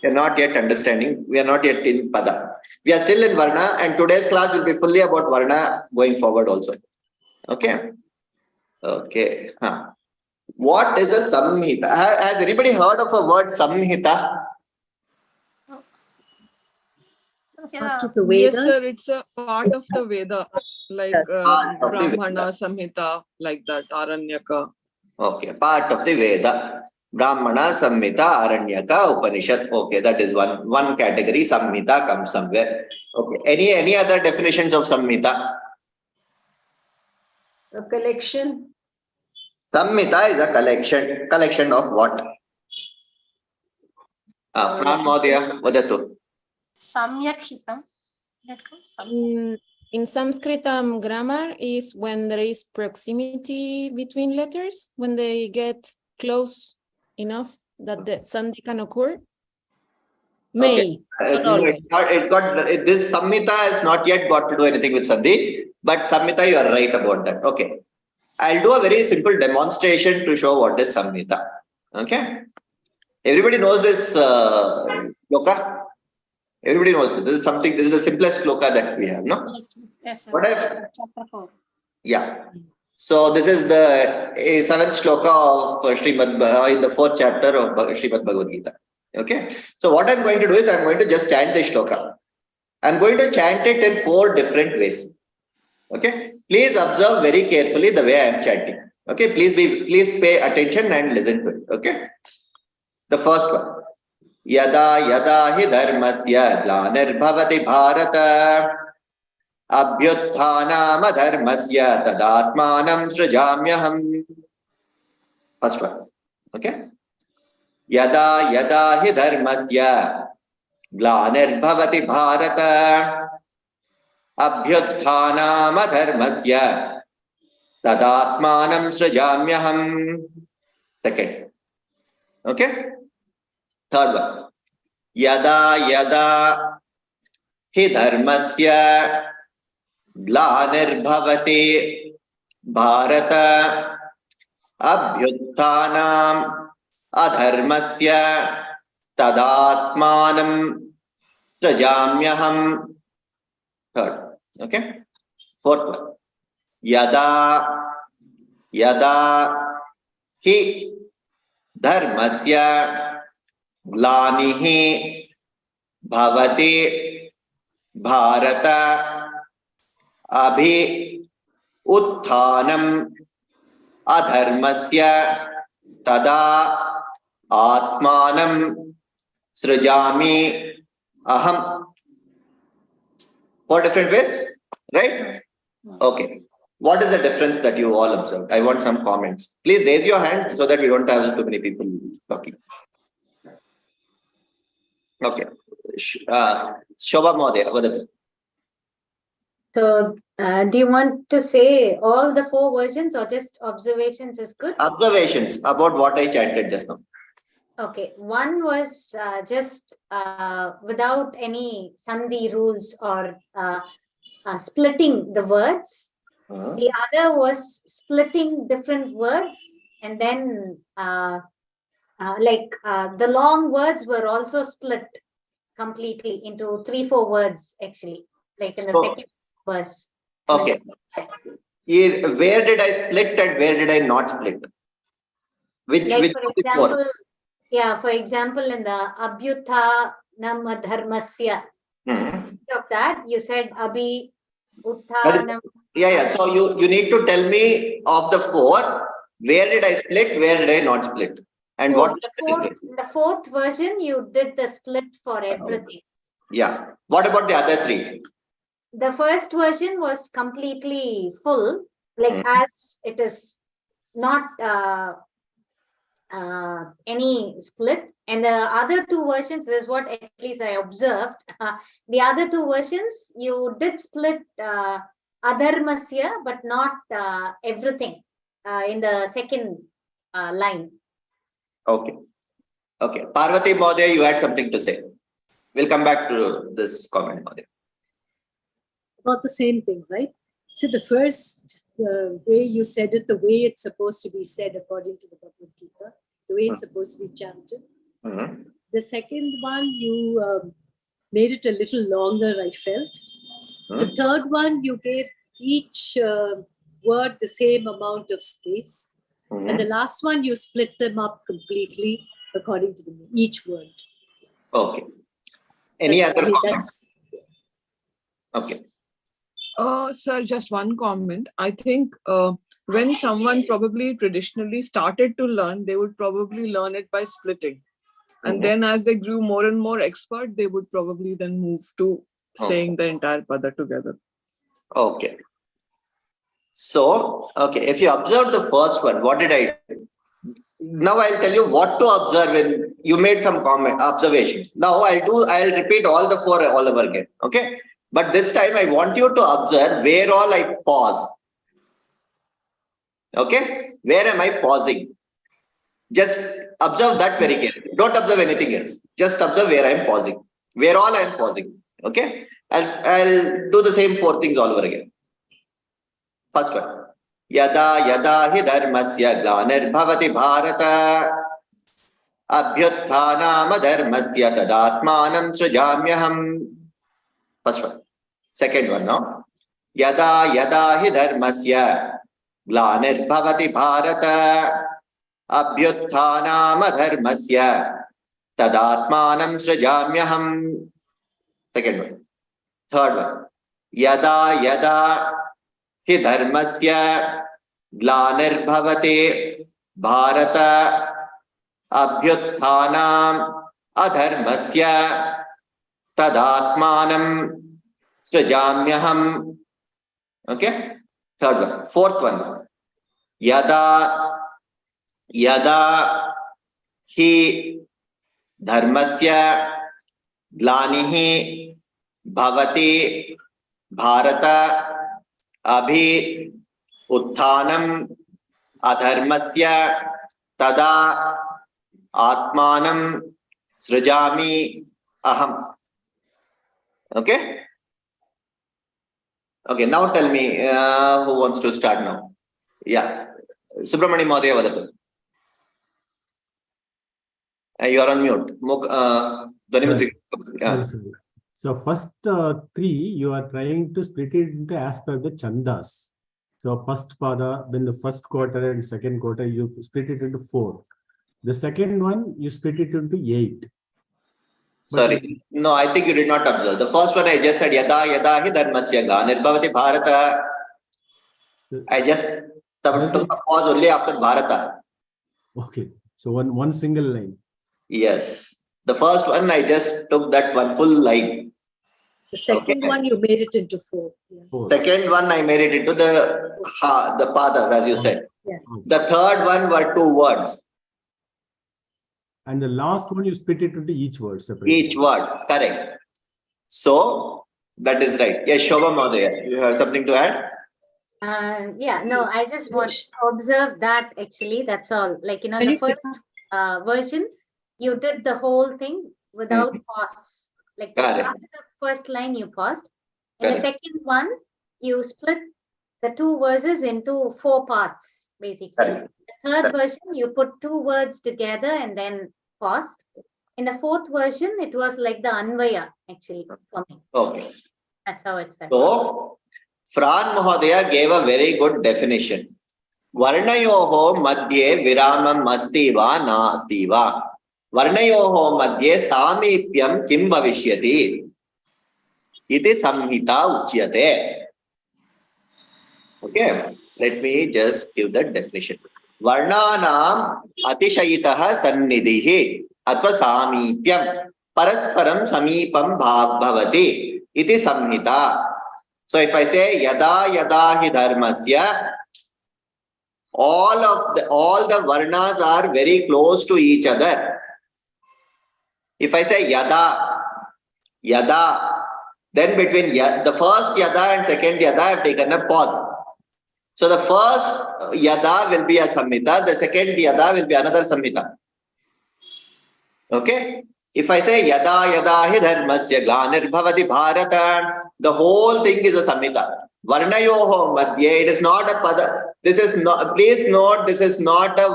We are not yet understanding. We are not yet in pada. We are still in Varna, and today's class will be fully about Varna going forward also. Okay. What is a Samhita? Has anybody heard of a word Samhita? Yes, sir. It's a part of the Veda, like Brahmana, Samhita, like that, Aranyaka. Okay, part of the Veda. Brahmana, Samhita, Aranyaka, Upanishad. Okay, that is one category. Samhita comes somewhere. Okay. Any other definitions of Samhita? A collection. Samhita is a collection of what? From Mahodaya, vadatu. Samyak hitam. In Sanskrit grammar is when there is proximity between letters, when they get close enough that the sandhi can occur. May. Okay. This Samhita has not yet got to do anything with Sandhi, but Samhita, you are right about that. Okay. I'll do a very simple demonstration to show what is Samhita. Okay. Everybody knows this sloka? Everybody knows this. This is the simplest sloka that we have, no? Yes. Chapter 4. Yeah. So this is the 7th sloka of in the 4th chapter of Srimad Bhagavad Gita. Okay. So what I'm going to do is I'm going to just chant the shloka. I'm going to chant it in 4 different ways. Okay. Please observe very carefully the way I am chanting. Okay. Please pay attention and listen to it. Okay. The first one. Yada yada hi dharmasya glanirбhavati bharata abhyutthanam dharmasya tadatmanam srijamyaham. First one. Okay. Yada yada hi dharmasya glanirбhavati bharata abhyutthanam dharmasya tadatmanam srijamyaham. Second. Okay. Third one. Yada yada hi dharmasya glanirбhavati bharata abhyutthanam adharmasya tadatmanam srijamyaham. Third. Okay. Fourth one. Yada hi dharmasya glanihi bhavati bharata abhi utthanam adharmasya tada atmanam srijami aham. 4 different ways, right? Okay. What is the difference that you all observed? I want some comments. Please raise your hand so that we don't have too many people talking. Okay. Shobha Mahodaya, vadatu. So, do you want to say all the 4 versions or just observations is good? Observations about what I chanted just now. Okay, one was just without any sandhi rules or splitting the words. The other was splitting different words, and then the long words were also split completely into 3-4 words, actually, like in the So, second verse. okay. Where did I split and where did I not split? Which Like, for before? example, for example, in the Abhyutha Nama Dharmasya, of that, you said Abhi Uttanam. Yeah. So you need to tell me of the 4, where did I split, where did I not split? And what The fourth version, you did the split for everything. Yeah. What about the other 3? The first version was completely full, like as it is not any split. And the other 2 versions is what at least I observed. The other 2 versions, you did split adharmasya, but not everything in the second line. Okay. Parvati Mahodaya, you had something to say. We'll come back to this comment, Mahodaya. About the same thing, right? So the first way you said it, the way it's supposed to be said according to the Bhagavad Gita, the way it's supposed to be chanted. The second one, you made it a little longer, I felt. The third one, you gave each word the same amount of space. And the last one, you split them up completely according to each word. Okay. Any other comments? Okay. Sir, just one comment. I think when someone probably traditionally started to learn, they would probably learn it by splitting. And then as they grew more and more expert, they would probably then move to saying the entire pada together. Okay. So, if you observe the first one, what did I do? Now I'll tell you what to observe when you made some observations. Now I'll repeat all the 4 all over again. Okay. But this time I want you to observe where all I pause. Okay. Where am I pausing? Just observe that very carefully. Don't observe anything else. Just observe where I'm pausing. Where all I'm pausing. Okay. I'll do the same 4 things all over again. First one. Yada yada hi dharmasya glanir-bhavati bharata abhyutthana dharmasya tadatmanam srijamyaham. First one. Second one now. Yada yada hi dharmasya glanir-bhavati bharata abhyutthana dharmasya tadatmanam srijamyaham. Second one. Third one. Yada yada hi dharmasya glanir-bhavati bharata abhyutthana adharmasya tadatmanam srijamyaham. Okay. Third one. Fourth one. Yada yada hi dharmasya glanihi bhavati bharata abhi utthanam adharmasya tada atmanam srijami aham. Okay. Okay. Now tell me who wants to start now. Yeah. Subramani Mahodaya vadatu. You are on mute. Sorry. So first 3, you are trying to split it into as per the chandas. So first pada, then the first quarter and second quarter, you split it into 4. The second one, you split it into 8. Sorry. No, I think you did not observe. The first one I just said, yada yada hi dharmasya glanir-bhavati bharata. I just took a pause only after bharata. Okay. So one single line. Yes. The first one, I just took that one full line. The second one, you made it into 4. Yeah. Second one, I made it into the padas, as you said. Yeah. The third one were 2 words. And the last one, you split it into each word separately. Each word, correct. So, that is right. Yes, Shobha Mahodaya, you have something to add? I just want to observe that actually, that's all. Like, the first version, you did the whole thing without pause. Like Correct. after the first line, you paused. In the Correct. second one, you split the two verses into 4 parts, basically. Correct. The third version, you put 2 words together and then paused. In the fourth version, it was like the Anvaya, actually, for me. Okay. That's how it felt. So, Fran Mahodaya gave a very good definition. Varnayoho madhye viramam asti va nasti va. Varnayoho madhye samipyam kim bhavishyati. Iti samhita uchyate. Okay, let me just give the definition. Varnanam atishayitaha sannidhihi atva samipyam parasparam samipam bhavati iti samhita. So if I say yada yada hi dharmasya, all the varnas are very close to each other. If I say yada, then between the first yada and second yada I have taken a pause. So the first yada will be a samhita, the second yada will be another samhita. Okay? If I say yada yada hi dharmasya glanir-bhavati bharata, the whole thing is a samhita. Varnayoho madhye, it is not a pada. This is not, please note, this is not a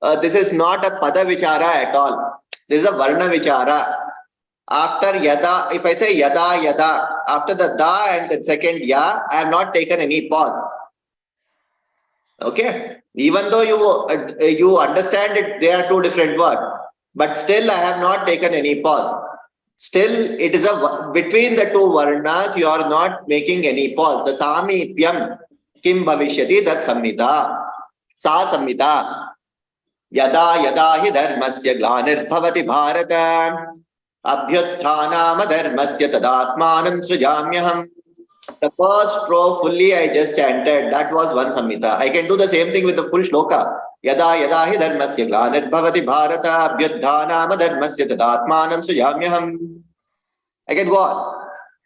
pada vichara at all. This is a varna vichara. After yada, if I say yada yada, after the da and the second ya, I have not taken any pause. Okay, even though you understand it, they are two different words, but still I have not taken any pause. Still, it is between the two varnas, you are not making any pause. The samipyam kim bhavishyati, that samhita, sa samhita. Yada yada hi dharmasya glanir-bhavati bharata abhyutthanam dharmasya tadatmanam srijamyaham. The first row fully I just chanted. That was one samhita. I can do the same thing with the full shloka. Yada yada hi dharmasya glanir-bhavati bharata abhyutthanam dharmasya tadatmanam srijamyaham. I can go on.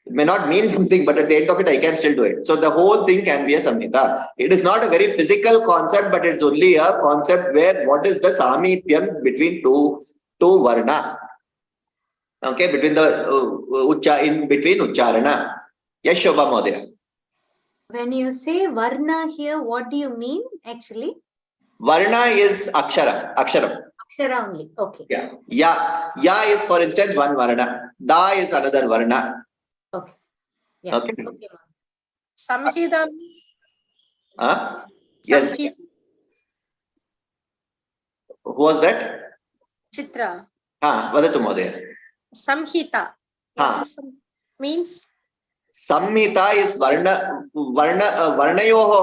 It may not mean something, but at the end of it, I can still do it. So the whole thing can be a samhita. It is not a very physical concept, but it's only a concept where what is the samipyam between two varna. Okay, between the in between ucharana. Yes, Shobha Mahodaya. When you say varna here, what do you mean actually? Varna is akshara, aksharam. Akshara only. Okay. Yeah. Ya is, for instance, one varna. Da is another varna. Okay. Yeah. Okay. Samhita. Yes. Samhita. Who was that? Chitra. Vadatu Mahodaya. Samhita. Means? Samhita is varnayoho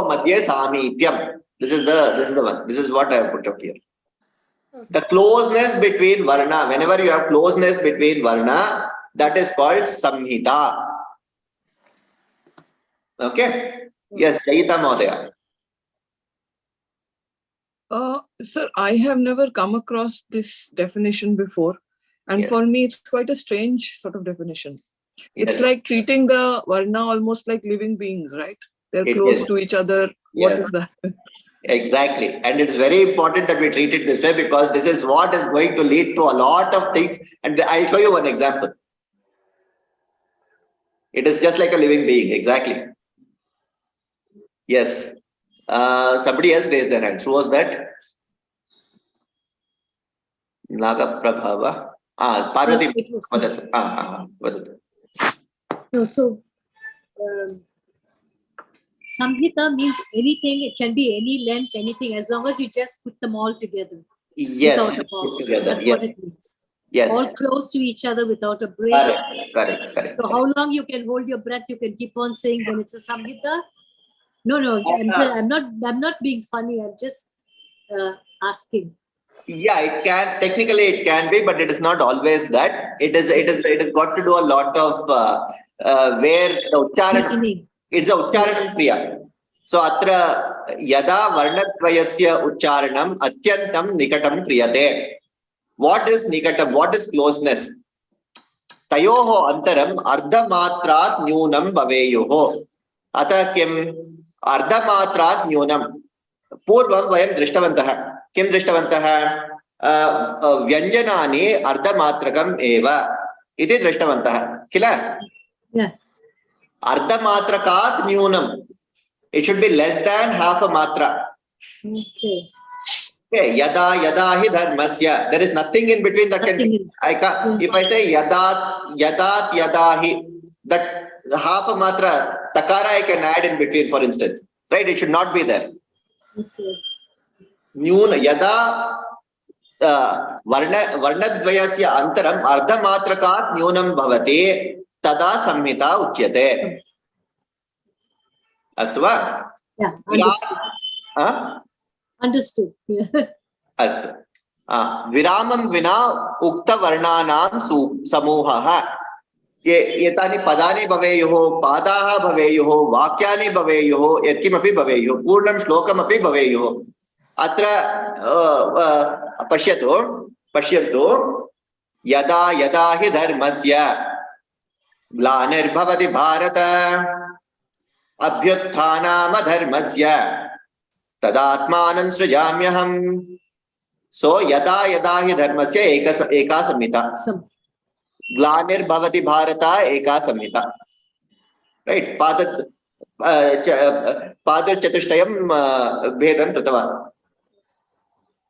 madhye samipyam. This is the one. This is what I have put up here. The closeness between varna. Whenever you have closeness between varna, that is called samhita. Okay. Yes, Jayita Mahodaya. Sir, I have never come across this definition before. And for me, it's quite a strange sort of definition. It's like treating the varna almost like living beings, right? They're close to each other. What is that? Exactly. And it's very important that we treat it this way, because this is what is going to lead to a lot of things. And I'll show you one example. It is just like a living being. Exactly. Yes. Somebody else raised their hands. Who was that? Naga Prabhava. Parvati. No, so samhita means anything. It can be any length, anything, as long as you just put them all together. Yes. Without a pause. That's Yes. what it means. Yes. All close to each other without a break. Correct. So how long you can hold your breath? You can keep on saying, then it's a samhita. No. I'm not being funny. I'm just asking. Yeah, it can technically it can be, but it is not always that. It is got to do a lot of where the ucharan. It's a ucharan kriya. So atra yada varnatvayasya ucharanam atyantam nikatam kriyate. What is nikatam? What is closeness? Tayoho antaram ardhamatrat nyunam bhaveyoho. Ata kim ardhamatrat nyunam. Purvam vayam drishtavantah. Kim drishtavantah? व्यञ्जनानि अर्धमात्रकम् एव इति दृष्टवन्तः किल अर्धमात्रकात् न्यूनम् it should be less than half a matra. Okay, yada yada hi dharmasya, there is nothing in between that can be. If I say yadat yada hi, that half a matra takara I can add in between, for instance, right? It should not be there. Nyuna yada वर्णद्वयस्य अंतरम अर्धमात्रकात् न्यूनं भवति तदा संहिता उच्यते. अस्तु वा? Understood. अस्तु. विरामं विना उक्तवर्णानां समूहः. एतानि पदानि भवेयुः, पादाः भवेयुः, वाक्यानि भवेयुः, यत्किमपि भवेयुः, पूर्णं श्लोकमपि भवेयुः. अत्र पश्यन्तु यदा यदा हि धर्मस्य ग्लानिर्भवति भारत अभ्युत्थानामधर्मस्य तदात्मानं सृजाम्यहम्. सो यदा यदा हि धर्मस्य एका संहिता, ग्लानिर्भवति भारत एका संहिता, राइट? पादचतुष्टयं भेदं कृतवान्.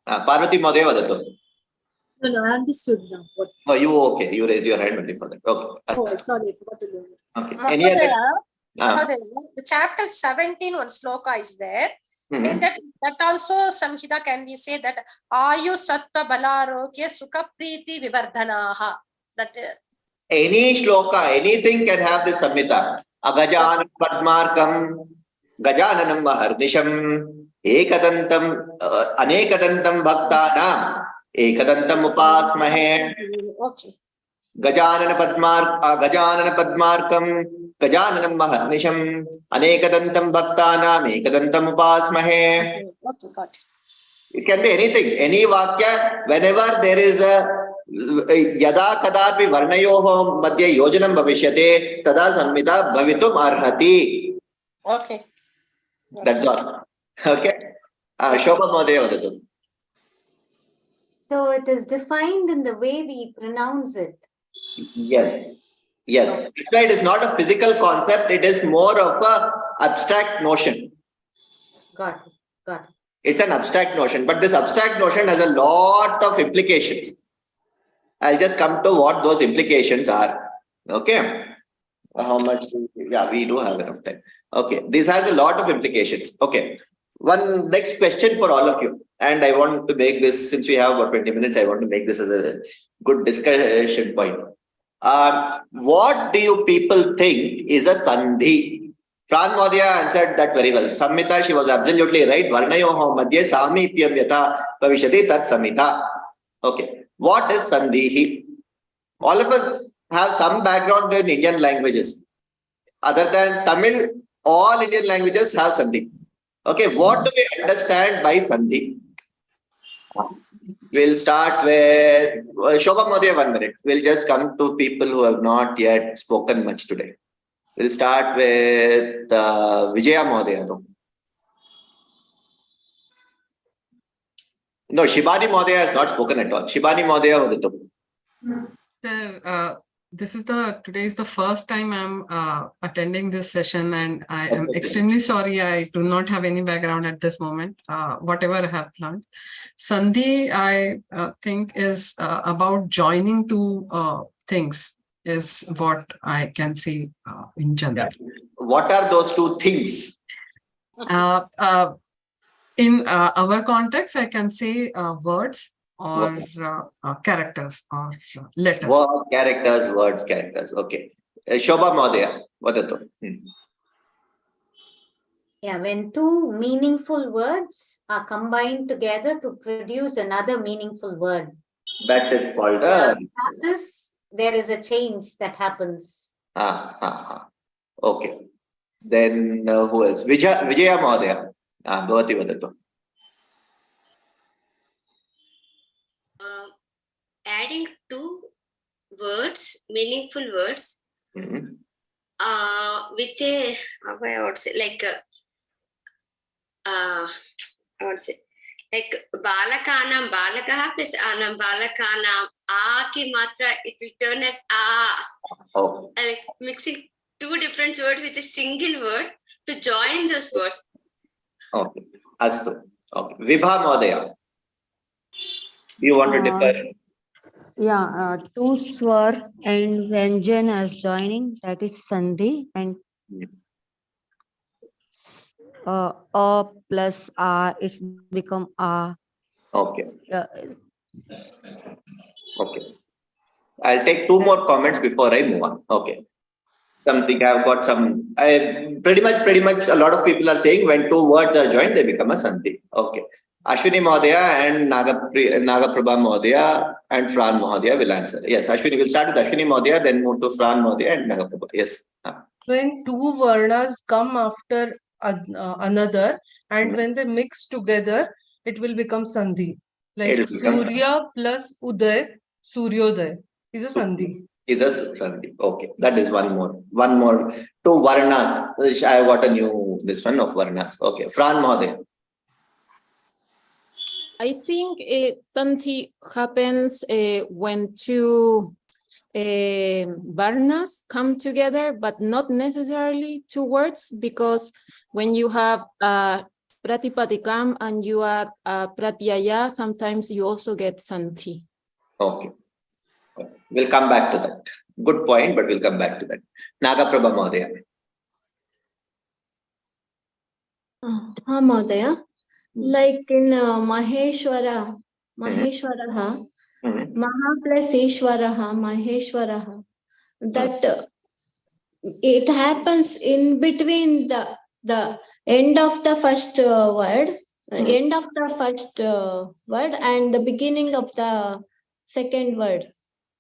पार्वती महोदय वदतु. No, I understood now. Oh, you okay? You raised your hand only for that. Okay. Oh, sorry, I forgot to learn it. Okay. Any other? The chapter 17, one sloka is there. In that also samhita can we say that ayu sattva balarokya sukha priti vivardhanaha. That any shloka, anything can have this samhita. Agajanam padmarkam, gajananam mahardisham, ekadantam anekadantam bhaktanam ekadantam upasmahe. Okay. Gajanan पद्मार्कम गजाननम महर्निशम अनेकदंतम भक्तानाम एकदंतम उपास्महे. Okay, got it. It can be anything, any vakya. Whenever there is a यदा कदापि वर्णयोः मध्ये योजनं भविष्यति तदा संहिता भवितुम् अर्हति. Okay. That's all. Okay. Shobha Mहोदय वदतु. So it is defined in the way we pronounce it. Yes. Yes. It is not a physical concept. It is more of a abstract notion. Got it. Got it. It's an abstract notion, but this abstract notion has a lot of implications. I'll just come to what those implications are. Okay. How much? Yeah, we do have enough time. Okay. This has a lot of implications. Okay. One next question for all of you. And I want to make this, since we have about 20 minutes, I want to make this as a good discussion point. What do you people think is a sandhi? Fran Mhodaya answered that very well. Samhita, she was absolutely right. Varnayoho madhye samipyam yata bhavishyati tat samhita. Okay. What is sandhi? All of us have some background in Indian languages. Other than Tamil, all Indian languages have sandhi. Okay. What do we understand by sandhi? We'll start with Shobha Mhodaya, 1 minute. We'll just come to people who have not yet spoken much today. We'll start with Vijaya Mhodaya. No, Shibani Mhodaya has not spoken at all. Shibani Mhodaya, vadatu. Sir, today is the first time I'm attending this session, and I am extremely sorry. I do not have any background at this moment, whatever I have learned. Sandhi, I think, is about joining two things, is what I can see in general. Yeah. What are those two things? In our context, I can say words or characters or letters. Words, characters. Okay. Shobha Mhodaya, vadatu. Yeah, when two meaningful words are combined together to produce another meaningful word. That is called a process. There is a change that happens. Okay. Then who else? Vijaya Mhodaya. Bhavati vadatu. Adding two words, meaningful words, with a, I would say, like I would say, like balakanam balakaha plus anam balakanam ki matra, it will turn as Oh. like mixing two different words with a single word to join those words. Okay. Astu. Okay. Vibha Modaya. Do you want to differ? Yeah, two swar and Vyanjan as joining, that is Sandhi, and A plus A, it's become A. Okay. Yeah. Okay. I'll take two more comments before I move on. Okay. Something I've got some. Pretty much. A lot of people are saying when two words are joined, they become a sandhi. Okay. Ashwini Mahodaya and Nagaprabha Mahodaya and Fran Mahodaya will answer. Yes, Ashwini will start with Ashwini Mahodaya, then move to Fran Mahodaya and Nagaprabha. Yes. When two varnas come after another, and when they mix together, it will become sandhi. Like It'll become Surya plus Uday, Suryodaya is a sandhi. is a sandhi. Okay, that is one more. One more. Two varnas. I got a new this one of varnas. Okay, Fran Mahodaya. I think sandhi happens when two varnas come together, but not necessarily two words, because when you have pratipadikam and you add pratyaya, sometimes you also get sandhi. Okay. We'll come back to that. Good point, but we'll come back to that. Nagaprabha Mahodaya. Mahodaya. Like in Maheshwaraha, Maha plus Ishwaraha, Maheshwaraha. That it happens in between the end of the first word, end of the first word and the beginning of the second word.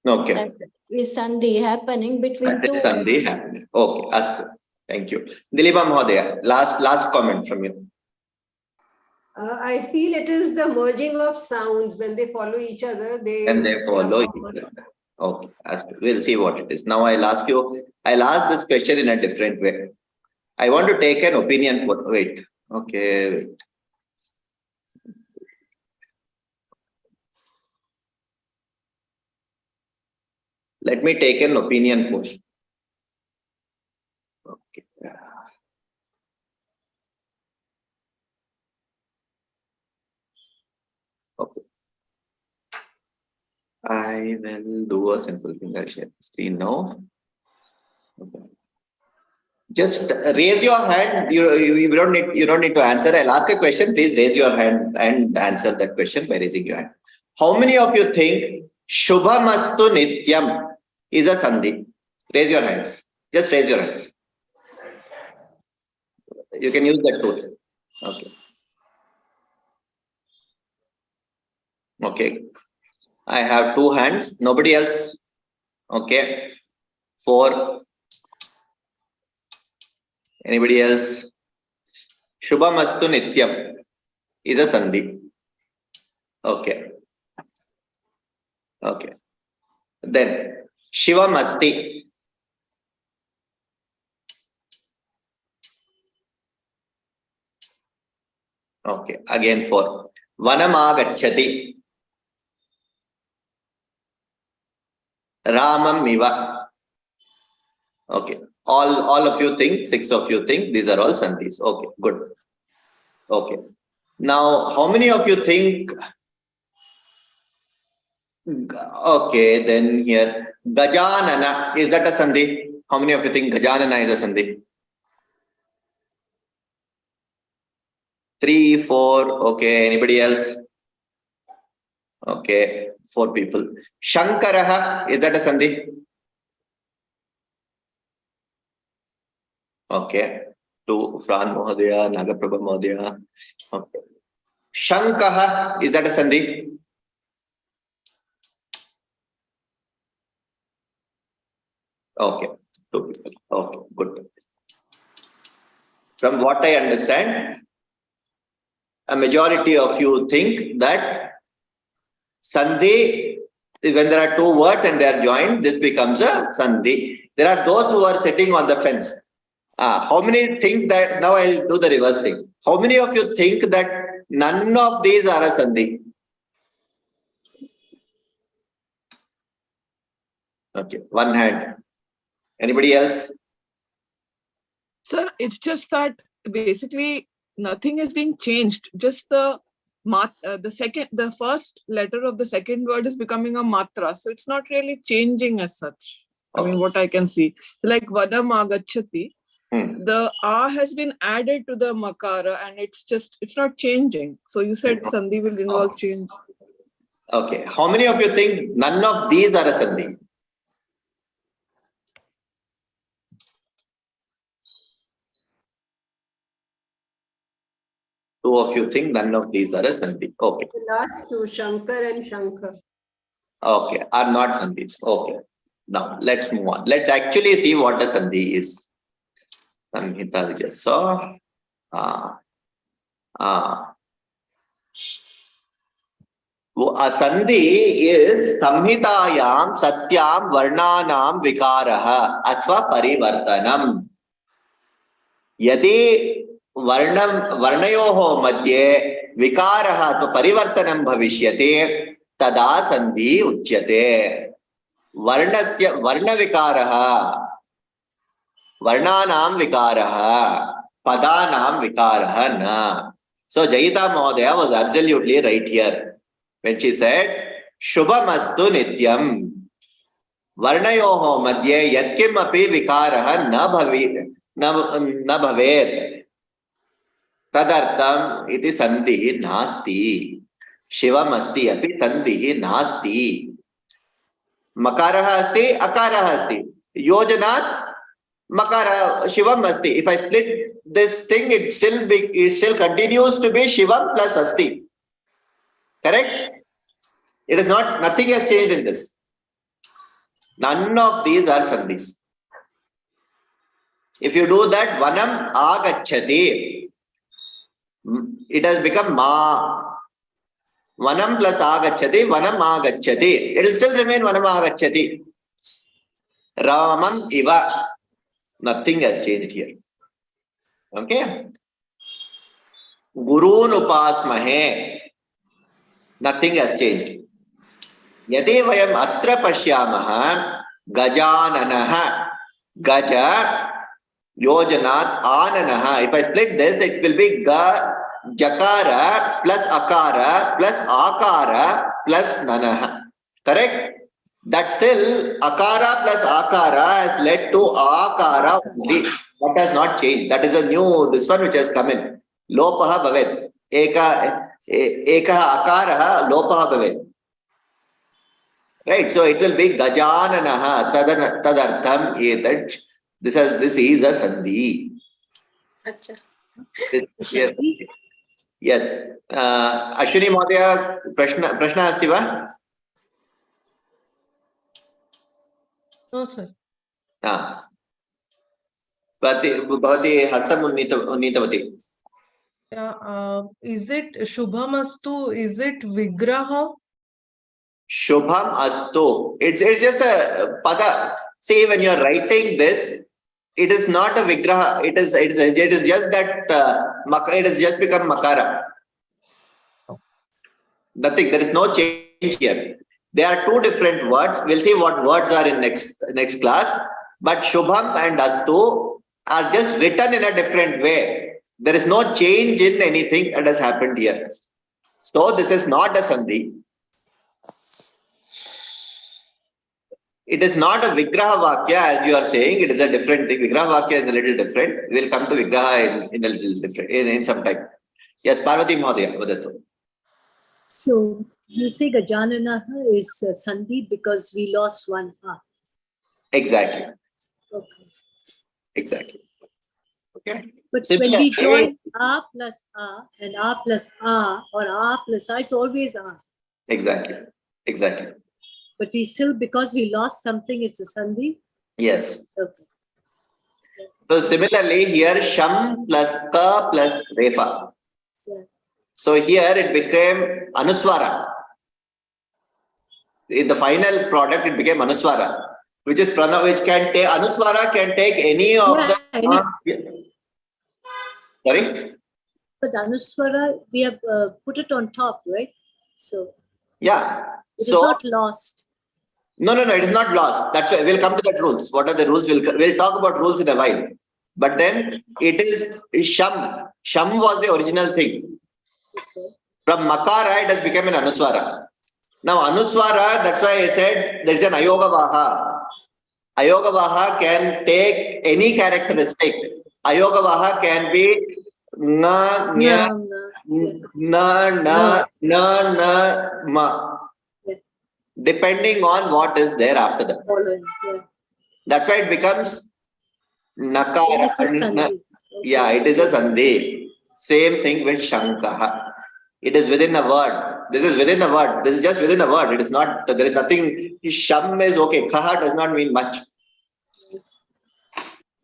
Okay. That is sandhi happening between That two. is sandhi happening. Okay, Astu. Thank you. Dilipa Mahodaya, last comment from you. I feel it is the merging of sounds when they follow each other. And they follow each other. Okay, Astu. We'll see what it is. Now I'll ask this question in a different way. I want to take an opinion. Wait. Okay, wait. Let me take an opinion post. Okay. Okay. I will do a simple thing. I'll share the screen now. Okay. Just raise your hand. You don't need to answer. I'll ask a question. Please raise your hand and answer that question by raising your hand. How many of you think Shubhamastu Nityam is a sandhi? Raise your hands. Just raise your hands. You can use that tool. Okay. Okay. I have two hands. Nobody else. Okay. 4. Anybody else? Shubhamastu Nityam is a sandhi. Okay. Okay. Then Shivamasti. Okay. Again 4. Vanamagacchati. Ramam Miva. Okay. All of you think, 6 of you think these are all sandhis. Okay, good. Okay. Now, how many of you think? Okay, then here Gajanana, is that a sandhi? How many of you think Gajanana is a sandhi? 3, 4. Okay, anybody else? Okay, 4 people. Shankaraha, is that a sandhi? Okay, 2. Fran Mahodaya, Nagaprabha Mahodaya. Okay. Shankaha, is that a sandhi? Okay, 2 people. Okay, good. From what I understand, a majority of you think that sandhi, when there are 2 words and they are joined, this becomes a sandhi. There are those who are sitting on the fence. How many think that? Now I'll do the reverse thing. How many of you think that none of these are a sandhi. Okay, one hand. Anybody else? Sir, it's just that basically nothing is being changed. Just the first letter of the second word is becoming a matra. So it's not really changing as such. I mean, what I can see. Like vadam agacchati, the a has been added to the makara and it's not changing. So you said sandhi will involve change. Okay. How many of you think none of these are a sandhi? Two of you think none of these are a sandhi. Okay. The last two, Shankar and Shankar. Okay, are not sandhis. Okay. Now let's move on. Let's actually see what a sandhi is. Samhita we just saw. A sandhi is samhitayam satyam varnanam vikaraha athva parivartanam. Yadi varnayoho madhye vikaraha athva parivartanam bhavishyate tada sandhi uchyate. Varnasya varnavikaraha varnanam vikaraha padanam vikaraha na. So Jayita Mahodaya was absolutely right here when she said Shubhamastu Nityam Varnayoho Madhye Yatkim api vikaraha na bhavet Tadartam iti sandhi nasti Shivamasti api sandhi nasti Makaraha asti akaraha asti Yojanat Makara Shivam asti. If I split this thing, it still continues to be Shivam plus asti. Correct? It is not, nothing has changed in this. None of these are sandhis. If you do that, vanam agacchati, it has become ma. Vanam plus agacchati, vanam agacchati. It will still remain vanam agacchati. Ramam iva. Nothing has changed here. Okay. Gurun upasmahe. Nothing has changed. Yadi vayam atra pashyamaha gajananaha. Gaja yojanat ananaha. If I split this, it will be jakara plus akara plus akara plus nanaha. Correct? That still akara plus akara has led to akara only. That has not changed. That is a new, this one which has come in. Lopaha bhavet. Ekaha akaraha lopaha bhavet. Right. So it will be gajananaha tadartham etat. This is a sandhi. Yes. Yes. Ashwini Mahodaya, prashna asti va? No, sir. Bhavati hastam unnitavati. Yeah, is it Shubhamastu? Is it Vigraha? Shubham astu. It's just a pada. See, when you are writing this, it is not a vigraha. It is just that it has just become makara. Nothing. There is no change here. There are two different words. We'll see what words are in next class. But Shubham and Astu are just written in a different way. There is no change in anything that has happened here. So this is not a sandhi. It is not a Vigraha Vakya as you are saying. It is a different thing. Vigraha Vakya is a little different. We will come to Vigraha in a little different, in some time. Yes, Parvati Mahodaya, vadatu. So you say Gajanana is sandhi because we lost one A. Exactly. Okay. Exactly. Okay. But when we join A plus A and A plus A or A plus A, it's always A. Exactly. Exactly. But we still, because we lost something, it's a sandhi? Yes. Okay. So similarly, here Sham plus Ka plus Refa. Yeah. So here it became Anuswara. In the final product, it became Anuswara, which is Pranav, which can take Anuswara can take any of yeah, the. Sorry? But the Anuswara, we have put it on top, right? So Yeah. it is not lost. No, it is not lost. That's why we'll come to that rules. What are the rules? We'll talk about rules in a while. But then it is Sham. Sham was the original thing. Okay. From Makara, it has become an Anuswara. Now, Anuswara, that's why I said there is an Ayogavaha. Ayogavaha can take any characteristic. Ayogavaha can be na, nya, na, ma. Depending on what is there after that. That's why it becomes nakara. Yeah, it is a sandhi. Same thing with shankaha. It is within a word. This is within a word. This is just within a word. It is not, there is nothing. Sham is okay. Kaha does not mean much.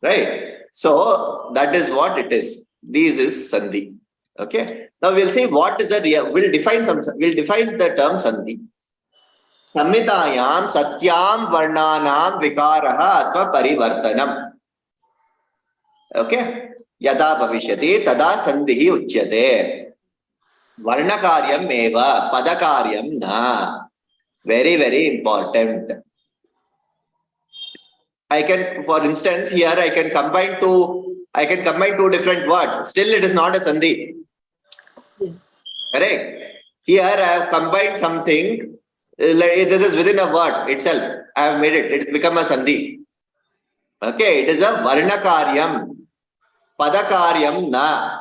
Right? So that is what it is. This is sandhi. Okay. Now we'll see what is the real. We'll define the term sandhi. Samhitayam satyam varnanam vikaraha atva parivartanam. Okay. Yada bhavishyati tada sandhihi uchyate. Varnakaryam eva padakaryam na. Very, very important. I can, for instance, here I can combine two different words. Still, it is not a sandhi. Correct? Here I have combined something. Like this is within a word itself. I have made it. It's become a sandhi. Okay, it is a varnakaryam. Padakaryam na.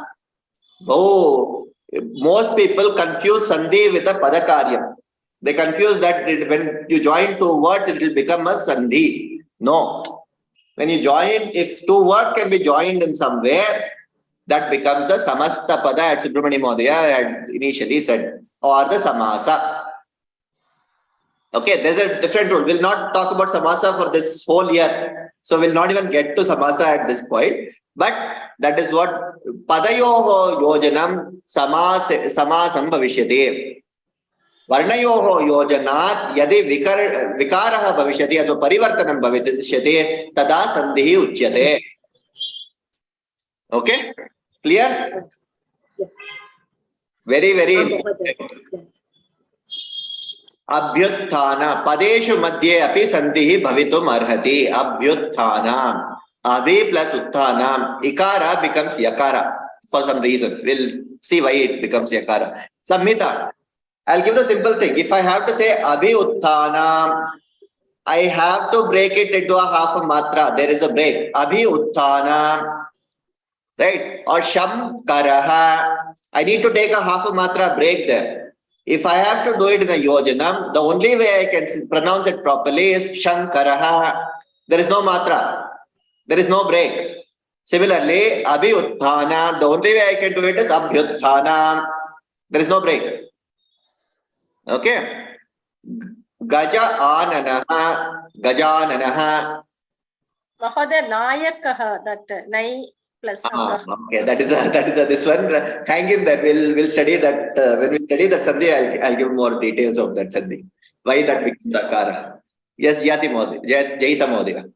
Oh, most people confuse sandhi with a padakaryam. They confuse that when you join two words, it will become a sandhi. No. When you join, if two words can be joined in somewhere, that becomes a samasta pada, as Subramani Modaya had initially said, or the samasa. Okay, there's a different rule. We'll not talk about samasa for this whole year. So we'll not even get to samasa at this point. But that is what padayoho yojanam samasam bhavishyate. Varnayoho yojanat yadi vikaraha bhavishyati atva parivartanam bhavishyate tada sandhihi uchyate. Okay? Clear? Very, very important. Abhyuthana. Padeshu madhye api sandhihi bhavitum arhati. Abhyuthana. Abhi plus utthana. Ikara becomes yakara for some reason. We'll see why it becomes yakara. Samhita. I'll give the simple thing. If I have to say abhi utthana, I have to break it into a half a matra. There is a break. Abhi utthana. Right? Or sham karaha. I need to take a half a matra break there. If I have to do it in a yojanam, the only way I can pronounce it properly is shankaraha. There is no matra. There is no break. Similarly, abhyuthana, the only way I can do it is abhyuthana. There is no break. Okay? Gaja ananaha, gajananaha. Mahoday, nayakaha, that nai plus okay, that is this one. Hang in there. We'll study that. When we study that sandhi, I'll give more details of that sandhi. Why that becomes akara. Yes, Jayita Modaya.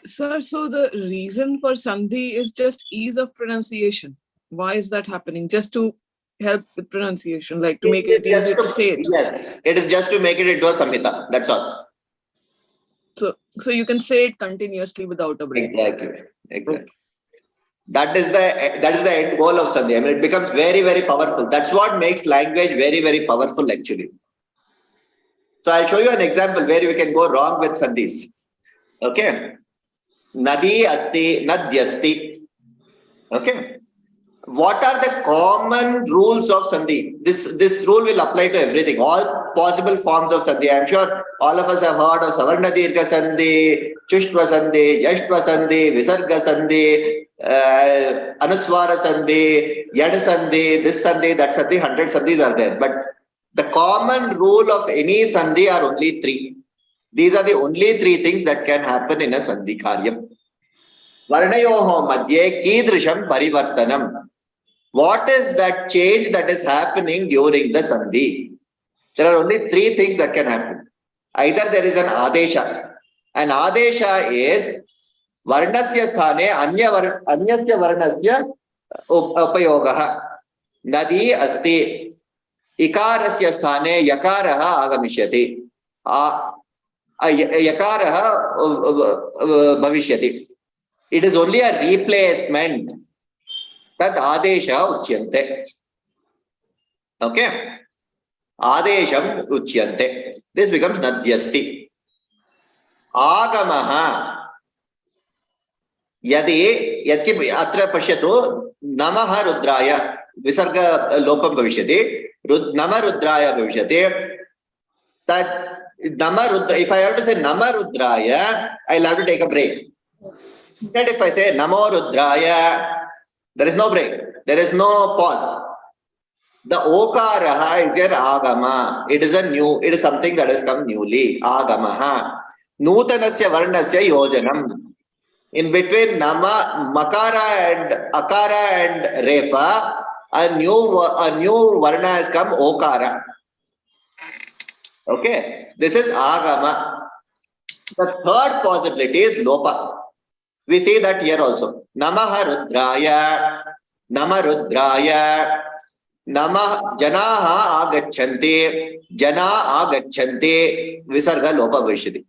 Sir, so the reason for sandhi is just ease of pronunciation. Why is that happening? Just to help with pronunciation, like to make it easier to say it. Yes, it is just to make it into a samhita. That's all. So you can say it continuously without a break. Exactly. Okay. That is the end goal of sandhi. I mean, it becomes very, very powerful. That's what makes language very, very powerful, actually. So I'll show you an example where we can go wrong with sandhis. Okay. Nadi asti, nadyasti. Okay. What are the common rules of sandhi? This rule will apply to everything, all possible forms of sandhi. I'm sure all of us have heard of Savarna Dirgha sandhi, Chushtva sandhi, Jashtva sandhi, Visarga sandhi, Anuswara sandhi, Yad sandhi, this sandhi, that sandhi, 100 sandhis are there. But the common rule of any sandhi are only 3. These are the only 3 things that can happen in a sandhi karyam. Varnayoho madhye kidrisham parivartanam. What is that change that is happening during the sandhi? There are only 3 things that can happen. Either there is an adesha. An adesha is varnasya sthane anyasya varnasya उपयोगः नदी अस्ति इकारस्य स्थाने यकारः आगमिष्यति यकारः भविष्यति it is only a replacement तद आदेशः उच्यन्ते okay आदेशम् उच्यन्ते this becomes नद्यस्ति आगमः यदि यत्किम् अत्र पश्यतु नमः रुद्राय विसर्ग लोपं भविष्यति नमः रुद्राय भविष्यति तत् नमः Rudra if I have to say नमः रुद्राय I'll have to take a break. Instead if I say namo rudraya there is no break, there is no pause. The okaraha is your agama. It is it is something that has come newly. Agamaha. Nutanasya varnasya yojanam. In between nama, makara and akara and refa, a new varna has come, okara. Okay, this is agama. The third possibility is lopa. We see that here also. Namaha rudraya, nama rudraya, nama janaha agachanti, jana agachanti, visarga lopa vishyati.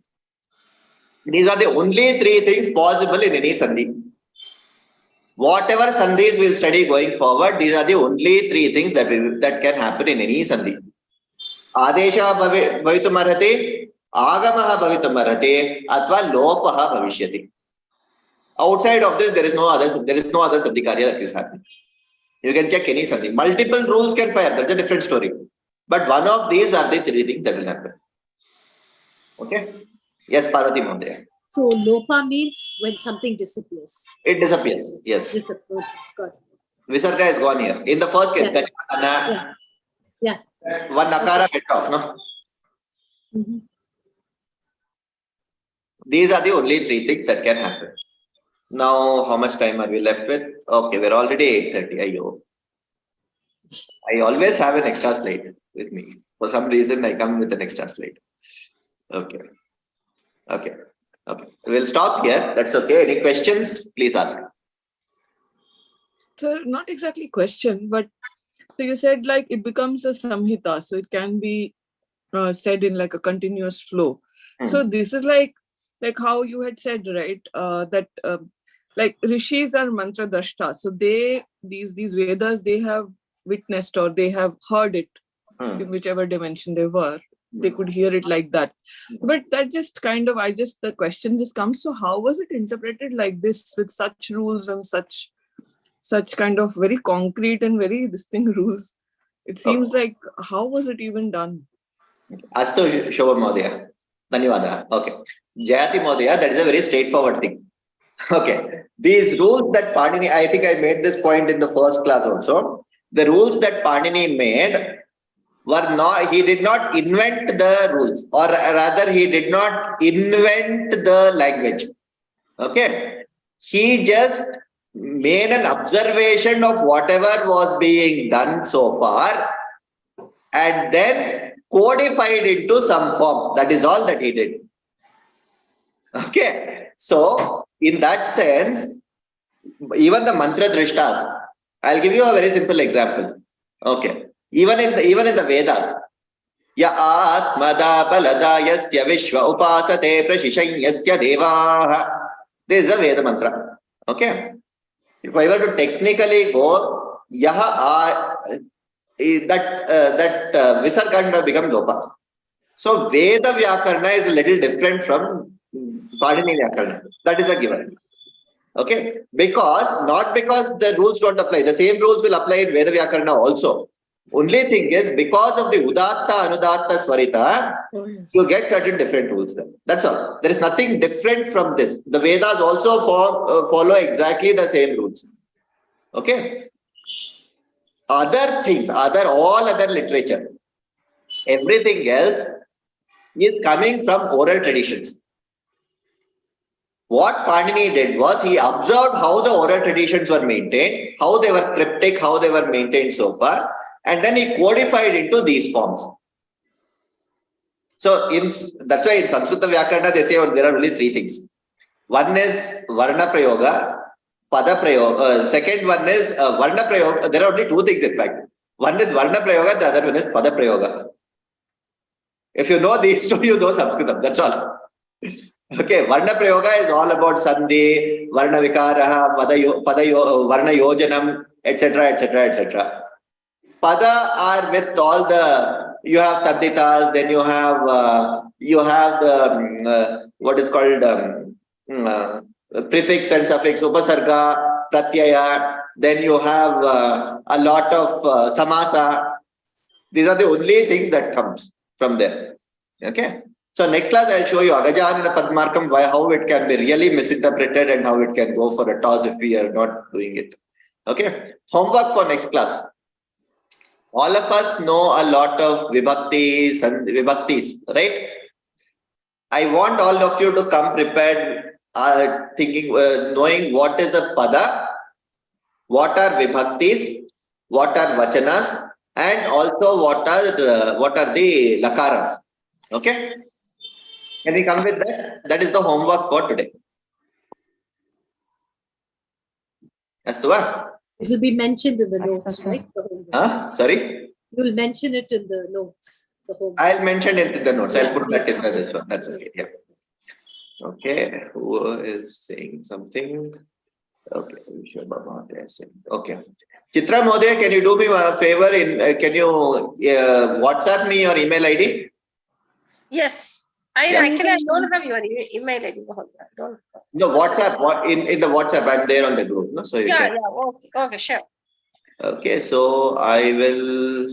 These are the only three things possible in any sandhi. Whatever sandhis we'll study going forward, these are the only three things that can happen in any sandhi. Adesha bhavitum arhati, agamaha bhavitum arhati, atva lopaha bhavishyati. Outside of this, there is no other sandhi karya that is happening. You can check any sandhi. Multiple rules can fire. That's a different story. But one of these are the three things that will happen. Okay. Yes, Parvati Mondaya. So lopa means when something disappears. It disappears. Yes. Disappears. Got it. Visarga is gone here. In the first case, yeah. One nakara went off, no? Mm-hmm. These are the only three things that can happen. Now, how much time are we left with? Okay, we're already 8:30. I always have an extra slide with me. For some reason, I come with an extra slide. Okay. We'll stop here. That's okay. Any questions? Please ask. So, not exactly question, but so you said like it becomes a samhita, so it can be said in like a continuous flow. So this is like how you had said, right? That like rishis are mantra drashta. So these Vedas, they have witnessed or they have heard it in whichever dimension they were. They could hear it like that. But that just kind of, the question just comes. So how was it interpreted like this with such rules and such kind of very concrete and very distinct rules? It seems like, how was it even done? Astu Shobha Mahodaya. Dhanyavada. Okay. Jayati Mahodaya, that is a very straightforward thing. Okay. These rules that Panini, I think I made this point in the first class also. The rules that Panini made were not, he did not invent the rules, or rather he did not invent the language. Okay. He just made an observation of whatever was being done so far and then codified into some form. That is all that he did. Okay. So, in that sense, even the mantra drishtas, I'll give you a very simple example. Okay. Even in the Vedas, ya atmada balada yasya vishwa upasate prashishanyasya devaha. This is a Veda mantra. Okay. If I were to technically go, that visarga should have become lopa. So Veda Vyakarna is a little different from Panini Vyakarna. That is a given. Okay. Not because the rules don't apply. The same rules will apply in Veda Vyakarna also. Only thing is, because of the Udatta, Anudatta, Swarita, you get certain different rules there. That's all. There is nothing different from this. The Vedas also follow exactly the same rules. Okay. Other things, all other literature, everything else is coming from oral traditions. What Panini did was he observed how the oral traditions were maintained, how they were cryptic, how they were maintained so far, and then he codified into these forms. So that's why in Sanskrita Vyakarna they say there are only three things. One is Varna Prayoga, Pada Prayoga. Second one is Varna Prayoga. There are only two things in fact. One is Varna Prayoga, the other one is Pada Prayoga. If you know these two, you know Sanskritam. That's all. Okay, Varna Prayoga is all about Sandhi, Varna Vikaraha, Varna Yojanam, etc., etc., etc. Pada are with all the, you have Tadditas, then you have the, what is called prefix and suffix, Upasarga, Pratyaya, then you have a lot of Samasa. These are the only things that comes from there. Okay. So next class I'll show you Agajan and Padmarkam, how it can be really misinterpreted and how it can go for a toss if we are not doing it. Okay. Homework for next class. All of us know a lot of vibhaktis and vibhaktis, right? I want all of you to come prepared, thinking, knowing what is a pada, what are vibhaktis, what are vachanas, and also what are the lakaras. Okay. Can we come with that? That is the homework for today. Astuva? It will be mentioned in the notes, right? Sorry? You will mention it in the notes. I'll mention it in the notes. Yeah, I'll put that yes. in this one. That's okay. Yeah. Okay. Who is saying something? Okay. Okay. Chitra Modaya, can you do me a favor? Can you WhatsApp me your email ID? Yes. I don't have your email ID. I don't. No, WhatsApp. In the WhatsApp, I'm there on the group. No? So you Yeah, can. yeah. Okay, sure. Okay, so I will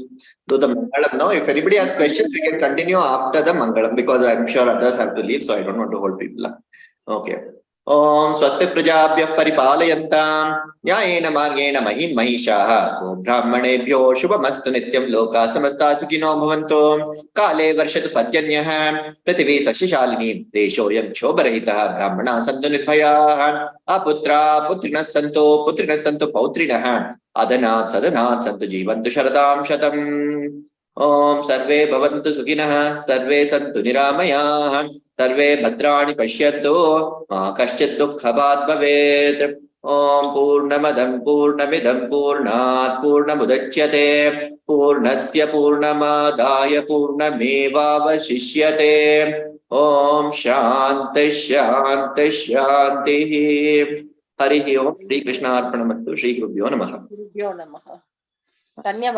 do the Mangalam now. If anybody has questions, we can continue after the Mangalam because I'm sure others have to leave, so I don't want to hold people up. Okay. Om Swasti Prajabhyah Paripalayantam Nyayena Margena Mahin Mahishaha Om Brahmanebhyo Shubhamastu Nityam Loka Samasta Sukhino Bhavantu Kale Varshatu Parjanyah Prithivi Sashishalinim Deshoyam Shobharahitah Brahmana Santu Nirbhayah Aputra Putrinas Santu Pautrinah Adanat Sadanat Santu Jivantu Sharadam Shatam Om Sarve Bhavantu Sukhinah Sarve Santu Niramayah Sarve Bhadrani Pashyantu Kaschit Dukkhabhat Bhavet Om Purnamadam Purnamidam Purnat Purnamudachyate Purnasya Purnamadaya Purnameva Vashishyate Om Shanti Shanti Shanti Hari Om Shri Krishna Arpanamastu Shri Gurubhyo Namaha. Gurubhyo Namaha. Dhanyavad.